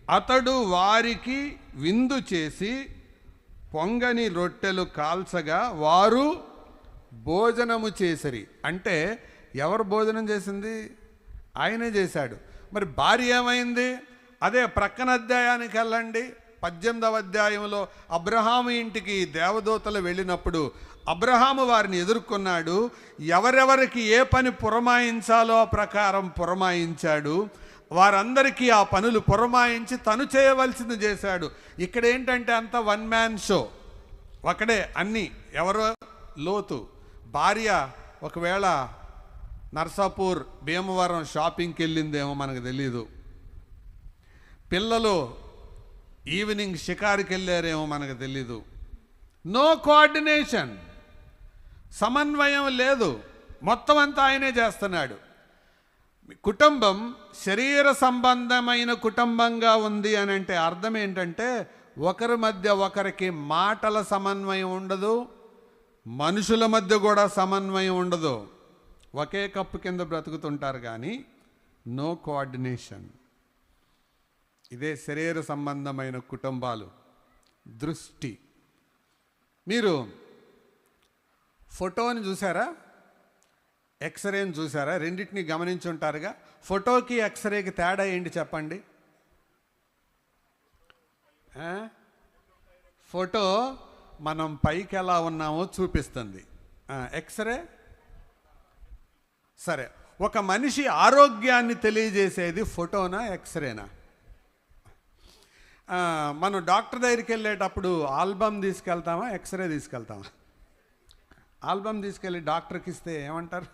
అతడు వారికి విందు చేసి పొంగని రొట్టెలు కాల్చగా వారు భోజనము చేసరి. అంటే ఎవరు భోజనం చేసింది? ఆయనే చేశాడు. మరి భార్య ఏమైంది? అదే ప్రక్కన అధ్యాయానికి వెళ్ళండి, 18వ అధ్యాయంలో అబ్రహాము ఇంటికి దేవదూతలు వెళ్ళినప్పుడు అబ్రహాము వారిని ఎదుర్కొన్నాడు. ఎవరెవరికి ఏ పని పురమాయించాలో ఆ ప్రకారం పురమాయించాడు. వారందరికీ ఆ పనులు పురమాయించి తను చేయవలసింది చేశాడు. ఇక్కడ ఏంటంటే అంత వన్ మ్యాన్ షో, ఒకడే అన్నీ. ఎవరో లోతు భార్య ఒకవేళ నర్సాపూర్ భీమవరం షాపింగ్కి వెళ్ళిందేమో మనకు తెలీదు. పిల్లలు ఈవినింగ్ షికారుకి వెళ్ళారేమో మనకు తెలీదు. నో కోఆర్డినేషన్, సమన్వయం లేదు. మొత్తం అంతా ఆయనే చేస్తున్నాడు. కుటుంబం శరీర సంబంధమైన కుటుంబంగా ఉంది అని అంటే అర్థం ఏంటంటే ఒకరి మధ్య ఒకరికి మాటల సమన్వయం ఉండదు, మనుషుల మధ్య కూడా సమన్వయం ఉండదు. ఒకే కప్పు కింద బ్రతుకుతుంటారు కానీ నో కోఆర్డినేషన్. ఇదే శరీర సంబంధమైన కుటుంబాలు. దృష్టి. మీరు ఫోటోని చూసారా, ఎక్స్రేని చూసారా? రెండింటిని గమనించి ఉంటారుగా. ఫోటోకి ఎక్స్రేకి తేడా ఏంటి చెప్పండి? ఫోటో మనం పైకి ఎలా ఉన్నామో చూపిస్తుంది. ఎక్స్రే సరే, ఒక మనిషి ఆరోగ్యాన్ని తెలియజేసేది ఫోటోనా ఎక్స్రేనా? మనం డాక్టర్ దగ్గరికి వెళ్ళేటప్పుడు ఆల్బమ్ తీసుకెళ్తామా, ఎక్స్రే తీసుకెళ్తామా? ఆల్బమ్ తీసుకెళ్ళి డాక్టర్కి ఇస్తే ఏమంటారు?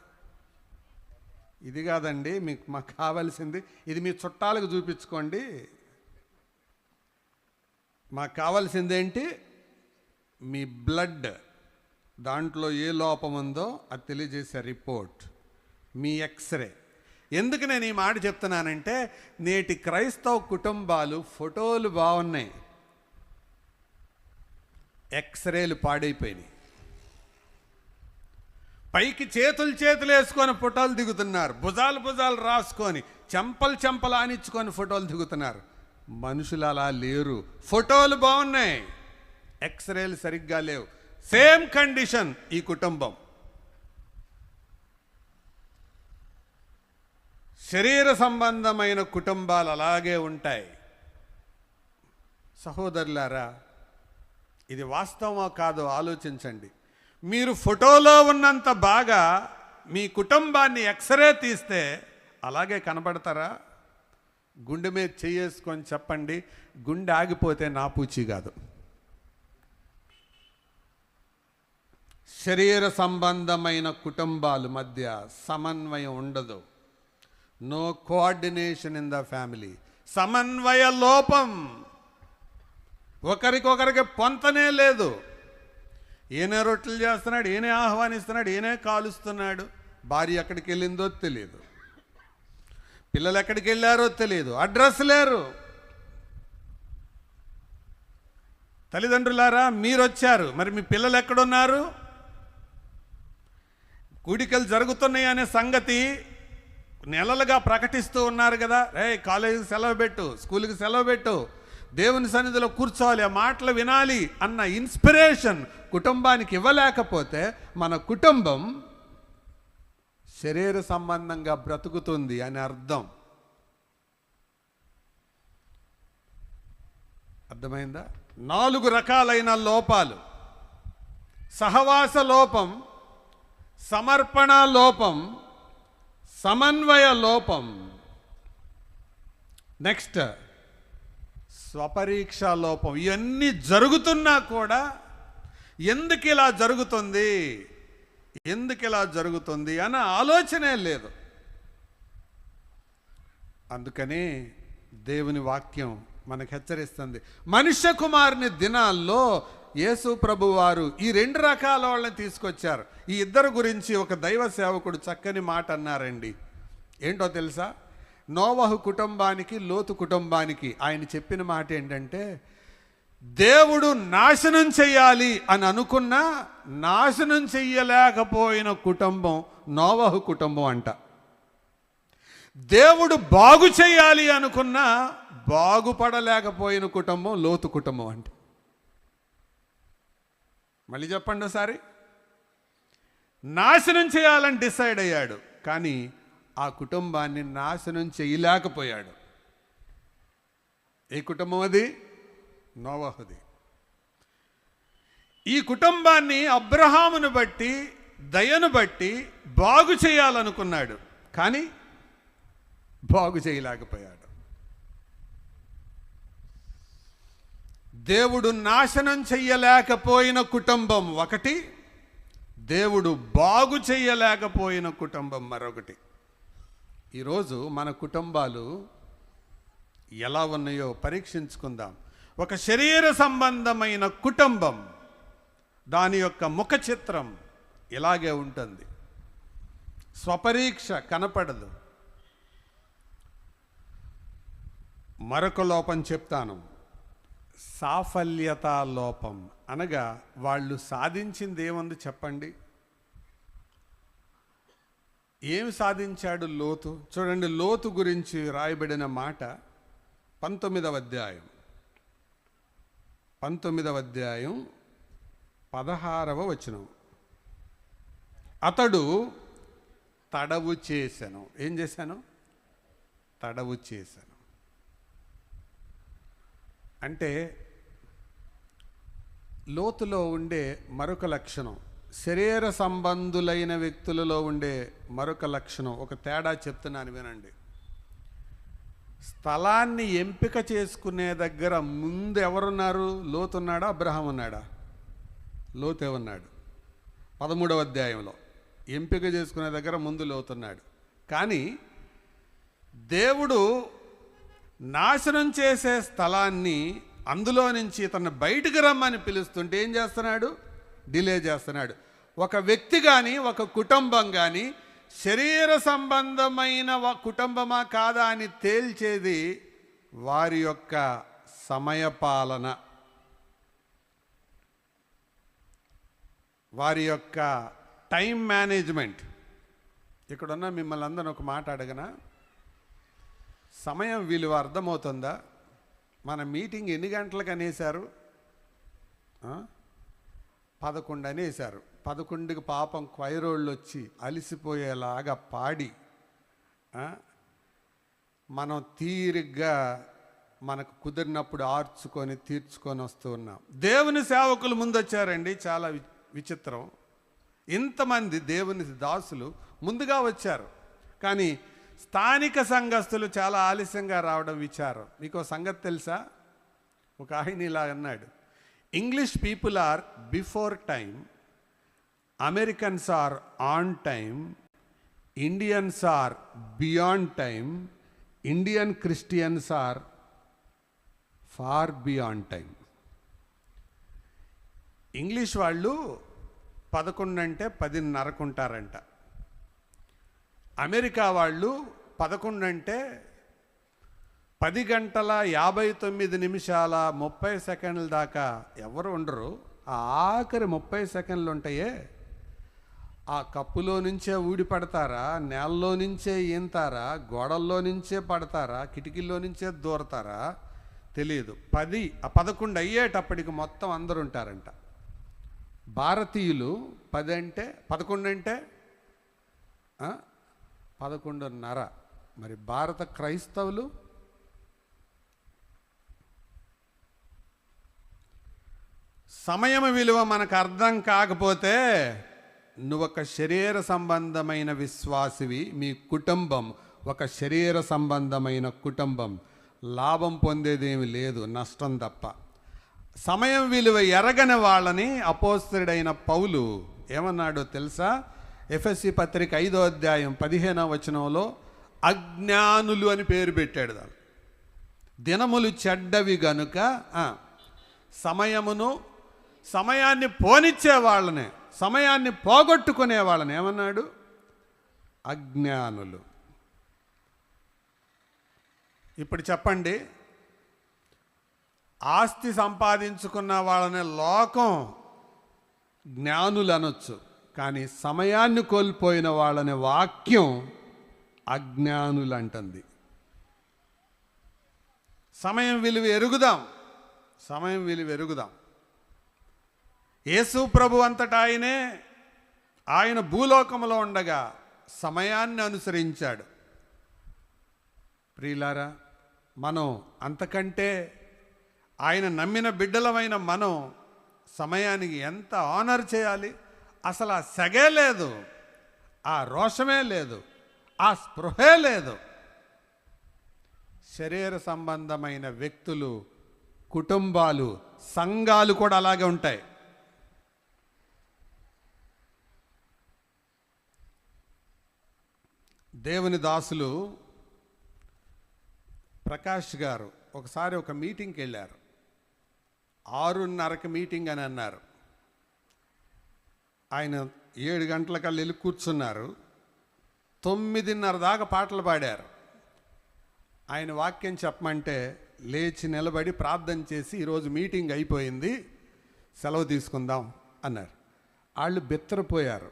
ఇది కాదండి మాకు కావాల్సింది ఇది, మీ చుట్టాలకు చూపించుకోండి. మాకు కావాల్సింది ఏంటి? మీ బ్లడ్, దాంట్లో ఏ లోపం ఉందో అది తెలియజేసే రిపోర్ట్, మీ ఎక్స్రే. ఎందుకు నేను ఈ మాట చెప్తున్నానంటే నేటి క్రైస్తవ కుటుంబాలు ఫోటోలు బాగున్నాయి, ఎక్స్రేలు పాడైపోయినాయి. పైకి చేతులు వేసుకొని ఫోటోలు దిగుతున్నారు, భుజాలు రాసుకొని చెంపలు ఆనిచ్చుకొని ఫోటోలు దిగుతున్నారు. మనుషులు అలా లేరు. ఫోటోలు బాగున్నాయి, ఎక్స్రేలు సరిగ్గా లేవు. సేమ్ కండిషన్ ఈ కుటుంబం. శరీర సంబంధమైన కుటుంబాలు అలాగే ఉంటాయి. సహోదరులారా, ఇది వాస్తవమో కాదో ఆలోచించండి. మీరు ఫోటోలో ఉన్నంత బాగా మీ కుటుంబాన్ని ఎక్స్రే తీస్తే అలాగే కనబడతారా? గుండె మీద చేసుకొని చెప్పండి, గుండె ఆగిపోతే నా పూచి కాదు. శరీర సంబంధమైన కుటుంబాల మధ్య సమన్వయం ఉండదు. No coordination in the family. సమన్వయ లోపం. ఒకరికొకరికి పొంతనే లేదు. ఈయనే రొట్టెలు చేస్తున్నాడు, ఈయనే ఆహ్వానిస్తున్నాడు, ఈయనే కాలుస్తున్నాడు. భార్య ఎక్కడికి వెళ్ళిందో తెలియదు, పిల్లలు ఎక్కడికి వెళ్ళారో తెలియదు, అడ్రస్ లేరు. తల్లిదండ్రులారా, మీరు వచ్చారు, మరి మీ పిల్లలు ఎక్కడున్నారు? కూడికలు జరుగుతున్నాయి అనే సంగతి నెలలుగా ప్రకటిస్తూ ఉన్నారు కదా. కాలేజీకి సెలవు పెట్టు, స్కూల్కి సెలవు పెట్టు, దేవుని సన్నిధిలో కూర్చోవాలి, ఆ మాటలు వినాలి అన్న ఇన్స్పిరేషన్ కుటుంబానికి ఇవ్వలేకపోతే మన కుటుంబం శరీర సంబంధంగా బ్రతుకుతుంది అని అర్థం. అర్థమైందా? 4 రకాలైన లోపాలు: సహవాస లోపం, సమర్పణ లోపం, సమన్వయ లోపం, నెక్స్ట్ స్వపరీక్ష లోపం. ఇవన్నీ జరుగుతున్నా కూడా ఎందుకు ఇలా జరుగుతుంది అన్న ఆలోచనే లేదు. అందుకని దేవుని వాక్యం మనకు హెచ్చరిస్తుంది. మనుష్య కుమారుని దినాల్లో యేసు ప్రభు వారు ఈ 2 రకాల వాళ్ళని తీసుకొచ్చారు. ఈ ఇద్దరు గురించి ఒక దైవ సేవకుడు చక్కని మాట అన్నారండి. ఏంటో తెలుసా? నోవహు కుటుంబానికి, లోతు కుటుంబానికి ఆయన చెప్పిన మాట ఏంటంటే, దేవుడు నాశనం చెయ్యాలి అని అనుకున్నా నాశనం చెయ్యలేకపోయిన కుటుంబం నోవహు కుటుంబం అంట. దేవుడు బాగు చేయాలి అనుకున్నా బాగుపడలేకపోయిన కుటుంబం లోతు కుటుంబం అంట. మళ్ళీ చెప్పండి ఒకసారి. నాశనం చేయాలని డిసైడ్ అయ్యాడు, కానీ ఆ కుటుంబాన్ని నాశనం చేయలేకపోయాడు. ఏ కుటుంబం అది? నోవహుది. ఈ కుటుంబాన్ని అబ్రహామును బట్టి, దయను బట్టి బాగు చేయాలనుకున్నాడు, కానీ బాగు చేయలేకపోయాడు. దేవుడు నాశనం చెయ్యలేకపోయిన కుటుంబం ఒకటి, దేవుడు బాగు చెయ్యలేకపోయిన కుటుంబం మరొకటి. ఈరోజు మన కుటుంబాలు ఎలా ఉన్నాయో పరీక్షించుకుందాం. ఒక శరీర సంబంధమైన కుటుంబం, దాని యొక్క ముఖ చిత్రం ఇలాగే ఉంటుంది. స్వపరీక్ష కనపడదు. మరొక లోపం చెప్తాను, సాఫల్యతా లోపం. అనగా వాళ్ళు సాధించింది ఏముంది చెప్పండి? ఏమి సాధించాడు లోతు? చూడండి, లోతు గురించి రాయబడిన మాట 19వ అధ్యాయం 16వ వచనం. అతడు తడవు చేశాను. ఏం చేశాను? తడవు చేశాను. అంటే లోతులో ఉండే మరొక లక్షణం, శరీర సంబంధులైన వ్యక్తులలో ఉండే మరొక లక్షణం, ఒక తేడా చెప్తున్నాను వినండి. స్థలాన్ని ఎంపిక చేసుకునే దగ్గర ముందు ఎవరున్నారు? లోతు ఉన్నాడా, అబ్రహాం ఉన్నాడా? లోతే ఉన్నాడు. 13వ అధ్యాయంలో ఎంపిక చేసుకునే దగ్గర ముందు లోతున్నాడు. కానీ దేవుడు నాశనం చేసే స్థలాన్ని, అందులో నుంచి ఇతన్ని బయటకు రమ్మని పిలుస్తుంటే ఏం చేస్తున్నాడు? డిలే చేస్తున్నాడు. ఒక వ్యక్తి కానీ, ఒక కుటుంబం కానీ శరీర సంబంధమైన కుటుంబమా కాదా అని తేల్చేది వారి యొక్క సమయపాలన, వారి యొక్క టైం మేనేజ్మెంట్. ఇక్కడున్న మిమ్మల్ని అందరూ ఒక మాట అడగనా? సమయం విలువ అర్థమవుతుందా? మన మీటింగ్ ఎన్ని గంటలకు అనేశారు? 11 అనేశారు. 11కి పాపం క్వైరోళ్ళు వచ్చి అలిసిపోయేలాగా పాడి మనం తీరిగ్గా మనకు కుదిరినప్పుడు ఆర్చుకొని తీర్చుకొని వస్తూ ఉన్నాం. దేవుని సేవకులు ముందు వచ్చారండి. చాలా విచిత్రం. ఇంతమంది దేవుని దాసులు ముందుగా వచ్చారు, కానీ స్థానిక సంఘస్థులు చాలా ఆలస్యంగా రావడం విచారం. మీకు సంగతి తెలుసా? ఒక ఆయన ఇలా అన్నాడు, English people are before time, Americans are on time, Indians are beyond time, Indian Christians are far beyond time. English వాళ్ళు 11 అంటే 10:30కు ఉంటారంట. అమెరికా వాళ్ళు 11 అంటే 10:59:30 దాకా ఎవరు ఉండరు. ఆ ఆఖరి 30 సెకండ్లు ఉంటాయే, ఆ కప్పులో నుంచే ఊడి పడతారా, నేలలో నుంచే ఈంతారా, గోడల్లో నుంచే పడతారా, కిటికీల్లో నుంచే దూరతారా తెలియదు. 11 అయ్యేటప్పటికి మొత్తం అందరూ ఉంటారంట. భారతీయులు 11 అంటే 11:30. మరి భారత క్రైస్తవులు సమయం విలువ మనకు అర్థం కాకపోతే నువ్వొక శరీర సంబంధమైన విశ్వాసివి. మీ కుటుంబం ఒక శరీర సంబంధమైన కుటుంబం. లాభం పొందేదేమి లేదు, నష్టం తప్ప. సమయం విలువ ఎరగని వాళ్ళని అపోస్తలుడైన పౌలు ఏమన్నాడో తెలుసా? ఎఫెసీ పత్రిక 5వ అధ్యాయం 15వ వచనంలో అజ్ఞానులు అని పేరు పెట్టాడు. దాన్ని దినములు చెడ్డవి గనుక సమయాన్ని పోనిచ్చే వాళ్ళని, సమయాన్ని పోగొట్టుకునే వాళ్ళని ఏమన్నాడు? అజ్ఞానులు. ఇప్పుడు చెప్పండి, ఆస్తి సంపాదించుకున్న వాళ్ళని లోకం జ్ఞానులు అనొచ్చు, కానీ సమయాన్ని కోల్పోయిన వాళ్ళని వాక్యం అజ్ఞానులు అంటుంది. సమయం విలువ ఎరుగుదాం, సమయం విలువ ఎరుగుదాం. యేసు ప్రభు అంతటా ఆయన భూలోకంలో ఉండగా సమయాన్ని అనుసరించాడు. ప్రియులారా, మనం అంతకంటే ఆయన నమ్మిన బిడ్డలమైన మనం సమయానికి ఎంత ఆనర్ చేయాలి. అసలు ఆ సెగే లేదు, ఆ రోషమే లేదు, ఆ స్పృహే లేదు. శరీర సంబంధమైన వ్యక్తులు, కుటుంబాలు, సంఘాలు కూడా అలాగే ఉంటాయి. దేవుని దాసులు ప్రకాష్ గారు ఒకసారి ఒక మీటింగ్కి వెళ్ళారు. 6:30కి మీటింగ్ అని అన్నారు. ఆయన 7 గంటలకల్లా వెళ్ళి కూర్చున్నారు. 9:30 దాకా పాటలు పాడారు. ఆయన వాక్యం చెప్పమంటే లేచి నిలబడి ప్రార్థన చేసి, ఈరోజు మీటింగ్ అయిపోయింది, సెలవు తీసుకుందాం అన్నారు. వాళ్ళు బెత్తరపోయారు.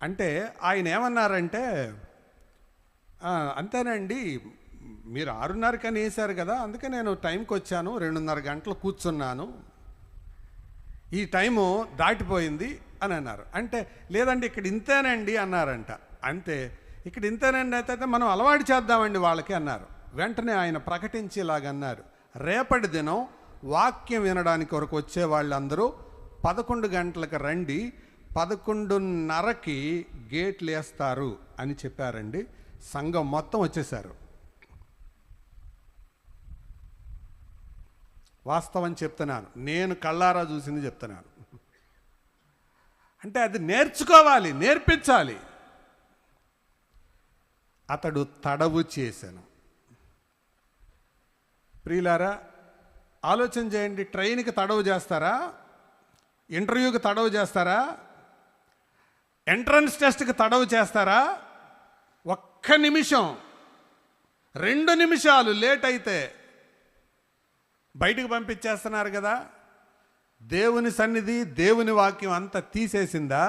అంటే ఆయన ఏమన్నారంటే, అంతేనండి, మీరు 6:30కని వేశారు కదా, అందుకే నేను టైంకి వచ్చాను, 2:30 గంటలు కూర్చున్నాను, ఈ టైము దాటిపోయింది అని అన్నారు. అంటే లేదండి ఇక్కడ ఇంతేనండి అన్నారంట. అంతే, ఇక్కడ ఇంతేనండి అయితే మనం అలవాటు చేద్దామండి వాళ్ళకి అన్నారు. వెంటనే ఆయన ప్రకటించి ఇలాగన్నారు, రేపటి దినం వాక్యం వినడానికి వరకు వచ్చే వాళ్ళందరూ 11 గంటలకు రండి, 11:30కి గేట్లు వేస్తారు అని చెప్పారండి. సంఘం మొత్తం వచ్చేసారు. వాస్తవం చెప్తున్నాను, నేను కళ్ళారా చూసింది చెప్తున్నాను. అంటే అది నేర్చుకోవాలి, నేర్పించాలి. అతడు తడవు చేశాను. ప్రియులారా, ఆలోచన చేయండి. ట్రైన్కి తడవు చేస్తారా? ఇంటర్వ్యూకి తడవు చేస్తారా? ఎంట్రన్స్ టెస్ట్కి తడవు చేస్తారా? ఒక్క నిమిషం, 2 నిమిషాలు లేట్ అయితే బయటికి పంపించేస్తున్నారు కదా. దేవుని సన్నిధి, దేవుని వాక్యం అంతా తీసేసిందా?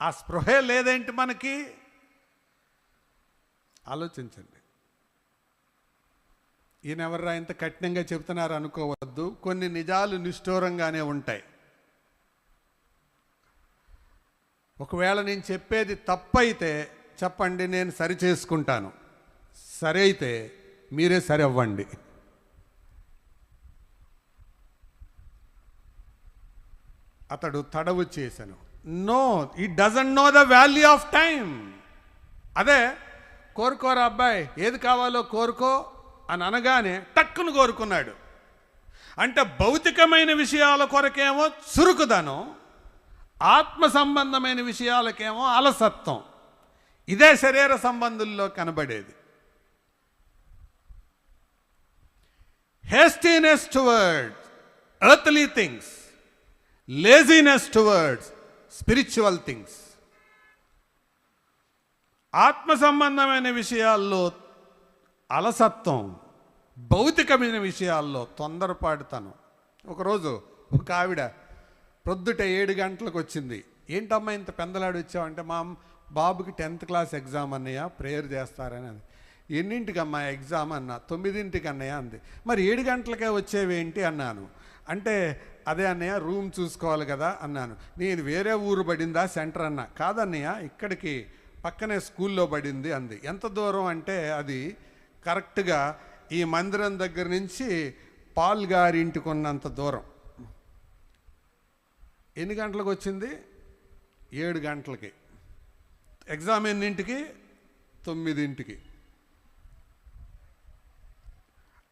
ఆ స్పృహే లేదేంటి మనకి? ఆలోచించండి. ఈయన ఎవర్రా ఇంత కఠినంగా చెప్తున్నారు అనుకోవద్దు. కొన్ని నిజాలు నిష్ఠూరంగానే ఉంటాయి. ఒకవేళ నేను చెప్పేది తప్పైతే చెప్పండి, నేను సరి చేసుకుంటాను. సరి అయితే మీరే సరి అవ్వండి. అతడు తడవు చేశాను. No, it doesn't know the value of time. అదే కోరుకోరా అబ్బాయి, ఏది కావాలో కోరుకో అని అనగానే టక్కును కోరుకున్నాడు. అంటే భౌతికమైన విషయాల కొరకేమో చురుకుదనం, ఆత్మ సంబంధమైన విషయాలకేమో అలసత్వం. ఇదే శరీర సంబంధుల్లో కనబడేది. hastiness towards earthly things, laziness towards spiritual things. ఆత్మ సంబంధమైన విషయాల్లో అలసత్వం, భౌతికమైన విషయాల్లో తొందరపాటుతనం. ఒకరోజు ఒక ఆవిడ ప్రొద్దుట 7 గంటలకు వచ్చింది. ఏంటమ్మా ఇంత పెందలాడి వచ్చావంటే, మా బాబుకి 10th క్లాస్ ఎగ్జామ్ అన్నయ్య, ప్రేయర్ చేస్తారని అంది. ఎన్నింటికమ్మా ఎగ్జామ్ అన్నా? 9ంటికి అన్నయ్య అంది. మరి 7 గంటలకే వచ్చేవేంటి అన్నాను. అంటే అదే అన్నయ్య, రూమ్ చూసుకోవాలి కదా అన్నాను. నేను వేరే ఊరు పడిందా సెంటర్ అన్నా. కాదన్నయ్య, ఇక్కడికి పక్కనే స్కూల్లో పడింది అంది. ఎంత దూరం అంటే అది కరెక్ట్గా ఈ మందిరం దగ్గర నుంచి పాల్ గారింటికి ఉన్నంత దూరం. ఎన్ని గంటలకు వచ్చింది? 7 గంటలకి. ఎగ్జామ్ ఎన్నింటికి? 9ంటికి.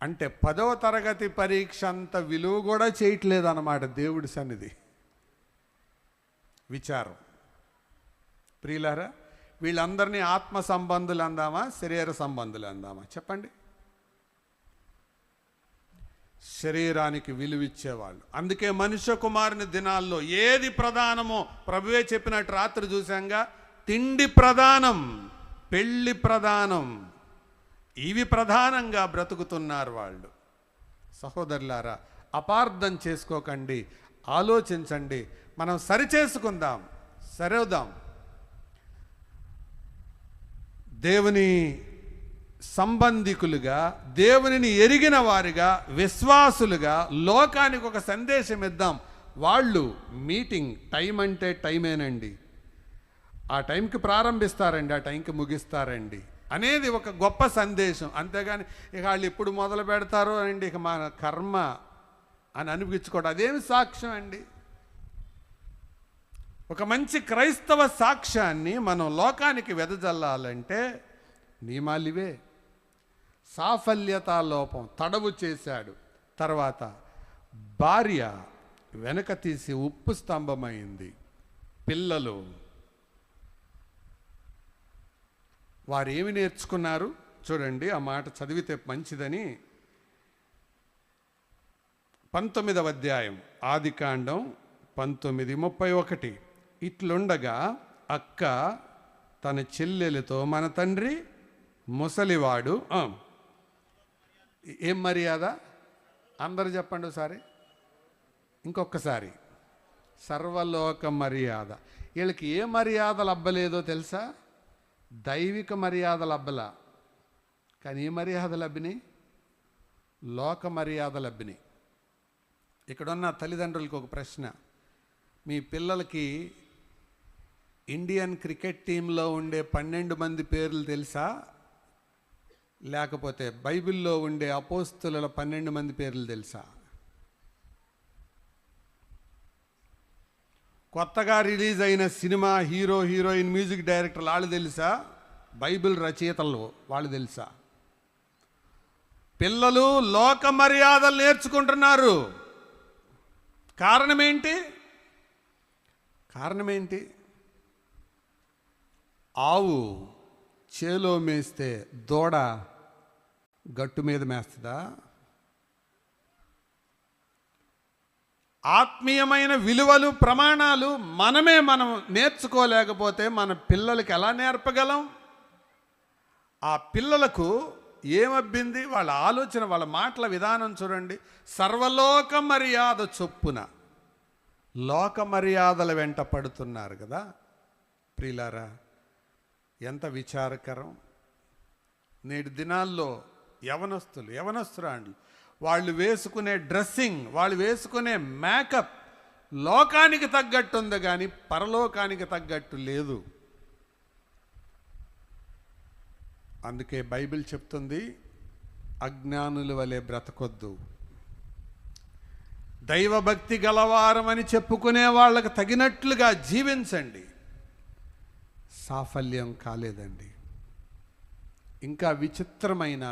అంటే 10వ తరగతి పరీక్ష అంత విలువ కూడా చేయట్లేదు అన్నమాట దేవుడి సన్నిధి. విచారం. ప్రియులారా, వీళ్ళందరినీ ఆత్మ సంబంధులు అందామా, శరీర సంబంధులు అందామా? చెప్పండి. శరీరానికి విలువిచ్చేవాళ్ళు. అందుకే మనుష్య కుమారుని దినాల్లో ఏది ప్రధానమో ప్రభువే చెప్పినట్టు రాత్రి చూశాంగా, తిండి ప్రధానం, పెళ్ళి ప్రధానం, ఇవి ప్రధానంగా బ్రతుకుతున్నారు వాళ్ళు. సహోదరులారా, అపార్థం చేసుకోకండి, ఆలోచించండి. మనం సరిచేసుకుందాం, సరవుదాం. దేవుని సంబంధికులుగా, దేవునిని ఎరిగిన వారిగా, విశ్వాసులుగా లోకానికి ఒక సందేశం ఇద్దాం. వాళ్ళు మీటింగ్ టైం అంటే టైమేనండి. ఆ టైంకి ప్రారంభిస్తారండి, ఆ టైంకి ముగిస్తారండి. అనేది ఒక గొప్ప సందేశం. అంతేగాని ఇక వాళ్ళు ఎప్పుడు మొదలు పెడతారో అండి ఇక మన కర్మ అని అనిపించుకోవడం అదేమి సాక్ష్యం అండి? ఒక మంచి క్రైస్తవ సాక్ష్యాన్ని మనం లోకానికి వెదజల్లాలంటే నియమాలివే. సాఫల్యతా లోపం తడవు చేశాడు, తర్వాత భార్య వెనక తీసి ఉప్పు స్తంభమైంది, పిల్లలు వారు ఏమి నేర్చుకున్నారు చూడండి. ఆ మాట చదివితే మంచిదని 19వ అధ్యాయం ఆదికాండం 19:31. ఇట్లుండగా అక్క తన చెల్లెలతో, మన తండ్రి ముసలివాడు. ఏం మర్యాద? అందరు చెప్పండి ఒకసారి, ఇంకొకసారి. సర్వలోక మర్యాద. వీళ్ళకి ఏ మర్యాదలు అబ్బలేదో తెలుసా? దైవిక మర్యాదలు అబ్బలా, కానీ ఏ మర్యాదలు అబ్బినాయి? లోక మర్యాదలు అబ్బినాయి. ఇక్కడున్న తల్లిదండ్రులకు ఒక ప్రశ్న. మీ పిల్లలకి ఇండియన్ క్రికెట్ టీంలో ఉండే 12 మంది పేర్లు తెలుసా? లేకపోతే బైబిల్లో ఉండే అపోస్తుల 12 మంది పేర్లు తెలుసా? కొత్తగా రిలీజ్ అయిన సినిమా హీరో హీరోయిన్ మ్యూజిక్ డైరెక్టర్లు వాళ్ళు తెలుసా? బైబిల్ రచయితలు వాళ్ళు తెలుసా? పిల్లలు లోక మర్యాదలు నేర్చుకుంటున్నారు. కారణమేంటి? ఆవు చేలో మేస్తే దూడ గట్టు మీద మేస్తుందా? ఆత్మీయమైన విలువలు, ప్రమాణాలు మనం నేర్చుకోలేకపోతే మన పిల్లలకి ఎలా నేర్పగలం? ఆ పిల్లలకు ఏమబ్బింది? వాళ్ళ ఆలోచన, వాళ్ళ మాటల విధానం చూడండి. సర్వలోక మర్యాద చొప్పున లోక మర్యాదల వెంట పడుతున్నారు కదా ప్రియులారా. ఎంత విచారకరం! నేటి దినాల్లో యవనస్తురాండ్లు వాళ్ళు వేసుకునే డ్రెస్సింగ్, వాళ్ళు వేసుకునే మేకప్ లోకానికి తగ్గట్టు ఉంది కానీ పరలోకానికి తగ్గట్టు లేదు. అందుకే బైబిల్ చెప్తుంది, అజ్ఞానుల వలె బ్రతకొద్దు. దైవభక్తి గలవారం అని చెప్పుకునే వాళ్ళకి తగినట్లుగా జీవించండి. సాఫల్యం కాలేదండి. ఇంకా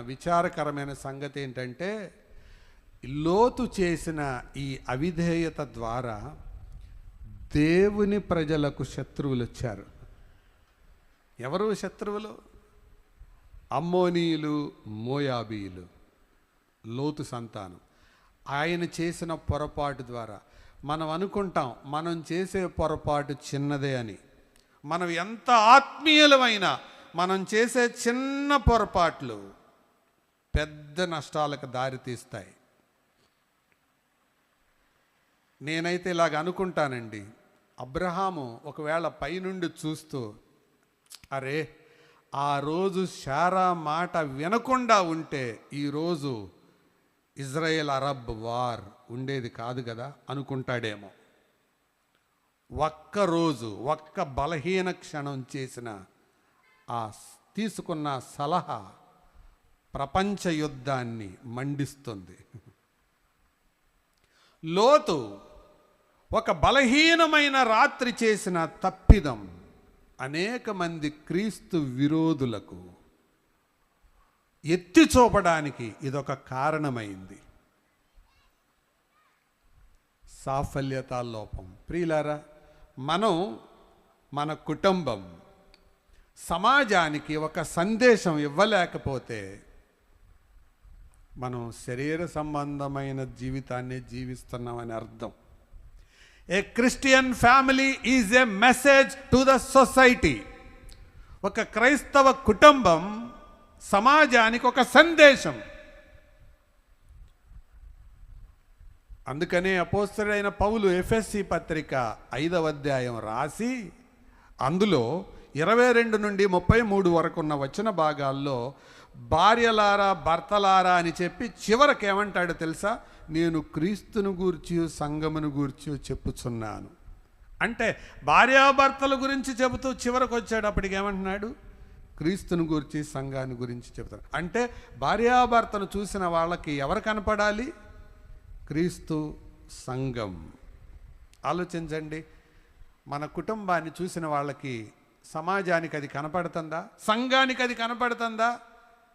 విచారకరమైన సంగతి ఏంటంటే, లోతు చేసిన ఈ అవిధేయత ద్వారా దేవుని ప్రజలకు శత్రువులు వచ్చారు. ఎవరు శత్రువులు? అమ్మోనీయులు, మోయాబీయులు, లోతు సంతానం. ఆయన చేసిన పొరపాటు ద్వారా మనం అనుకుంటాం మనం చేసే పొరపాటు చిన్నదే అని. మనం ఎంత ఆత్మీయులమైనా మనం చేసే చిన్న పొరపాట్లు పెద్ద నష్టాలకు దారితీస్తాయి. నేనైతే ఇలాగ అనుకుంటానండి, అబ్రహాము ఒకవేళ పైనుండి చూస్తూ, అరే ఆ రోజు శారా మాట వినకుండా ఉంటే ఈరోజు ఇజ్రాయెల్ అరబ్ వార్ ఉండేది కాదు కదా అనుకుంటాడేమో. ఒక్క బలహీన క్షణం చేసిన తీసుకున్న సలహా ప్రపంచ యుద్ధాన్ని మండిస్తుంది. లోతు ఒక బలహీనమైన రాత్రి చేసిన తప్పిదం అనేక మంది క్రీస్తు విరోధులకు ఎత్తి చూపడానికి ఇదొక కారణమైంది. సాఫల్యతా లోపం. ప్రియులారా, మనం మన కుటుంబం సమాజానికి ఒక సందేశం ఇవ్వలేకపోతే మనం శరీర సంబంధమైన జీవితాన్ని జీవిస్తున్నామని అర్థం. A Christian family is a message to the society. ఒక క్రైస్తవ కుటుంబం సమాజానికి ఒక సందేశం. అందుకనే అపోస్తలుడైన పౌలు ఎఫెసీ పత్రిక 5వ అధ్యాయం రాసి అందులో 22 నుండి 33 వరకు ఉన్న వచన భాగాల్లో భార్యలారా భర్తలారా అని చెప్పి చివరికి ఏమంటాడో తెలుసా? నేను క్రీస్తును గూర్చి సంఘమును గూర్చి చెప్పుచున్నాను. అంటే భార్యాభర్తల గురించి చెబుతూ చివరికి వచ్చేటప్పటికి ఏమంటున్నాడు? క్రీస్తుని గురించి, సంఘాన్ని గురించి చెప్తారు. అంటే భార్యాభర్తను చూసిన వాళ్ళకి ఎవరు కనపడాలి? క్రీస్తు, సంఘం. ఆలోచించండి, మన కుటుంబాన్ని చూసిన వాళ్ళకి సమాజానికి అది కనపడుతుందా? సంఘానికి అది కనపడుతుందా?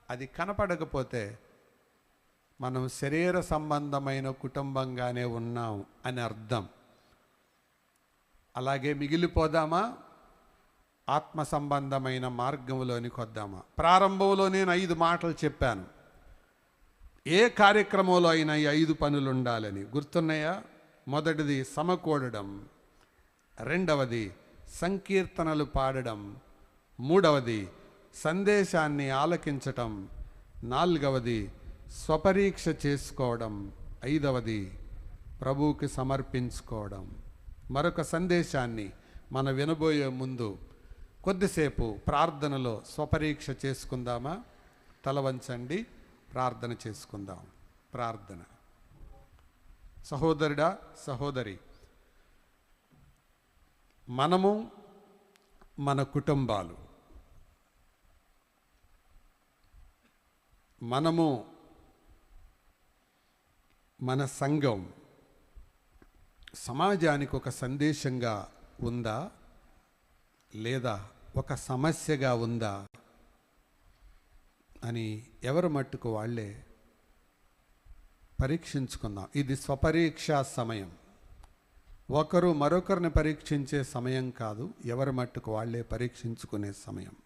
అది కనపడకపోతే మనం శరీర సంబంధమైన కుటుంబంగానే ఉన్నాం అని అర్థం. అలాగే మిగిలిపోదామా? ఆత్మ సంబంధమైన మార్గంలోనికి వద్దామా? ప్రారంభంలో నేను 5 మాటలు చెప్పాను. ఏ కార్యక్రమంలో అయినా ఈ 5 పనులు ఉండాలని గుర్తున్నాయా? మొదటిది సమకూడడం, రెండవది సంకీర్తనలు పాడడం, మూడవది సందేశాన్ని ఆలకించటం, నాలుగవది స్వపరీక్ష చేసుకోవడం, ఐదవది ప్రభువుకి సమర్పించుకోవడం. మరొక సందేశాన్ని మనం వినబోయే ముందు కొద్దిసేపు ప్రార్థనలో స్వపరీక్ష చేసుకుందామా? తల వంచండి, ప్రార్థన చేసుకుందాం. ప్రార్థన. సహోదరుడా, సహోదరి, మనము, మన కుటుంబాలు, మనము, మన సంఘం సమాజానికి ఒక సందేశంగా ఉందా, లేదా ఒక సమస్యగా ఉందా అని ఎవరి మట్టుకు వాళ్ళే పరీక్షించుకుందాం. ఇది స్వపరీక్షా సమయం. ఒకరు మరొకరిని పరీక్షించే సమయం కాదు, ఎవరి మట్టుకు వాళ్ళే పరీక్షించుకునే సమయం.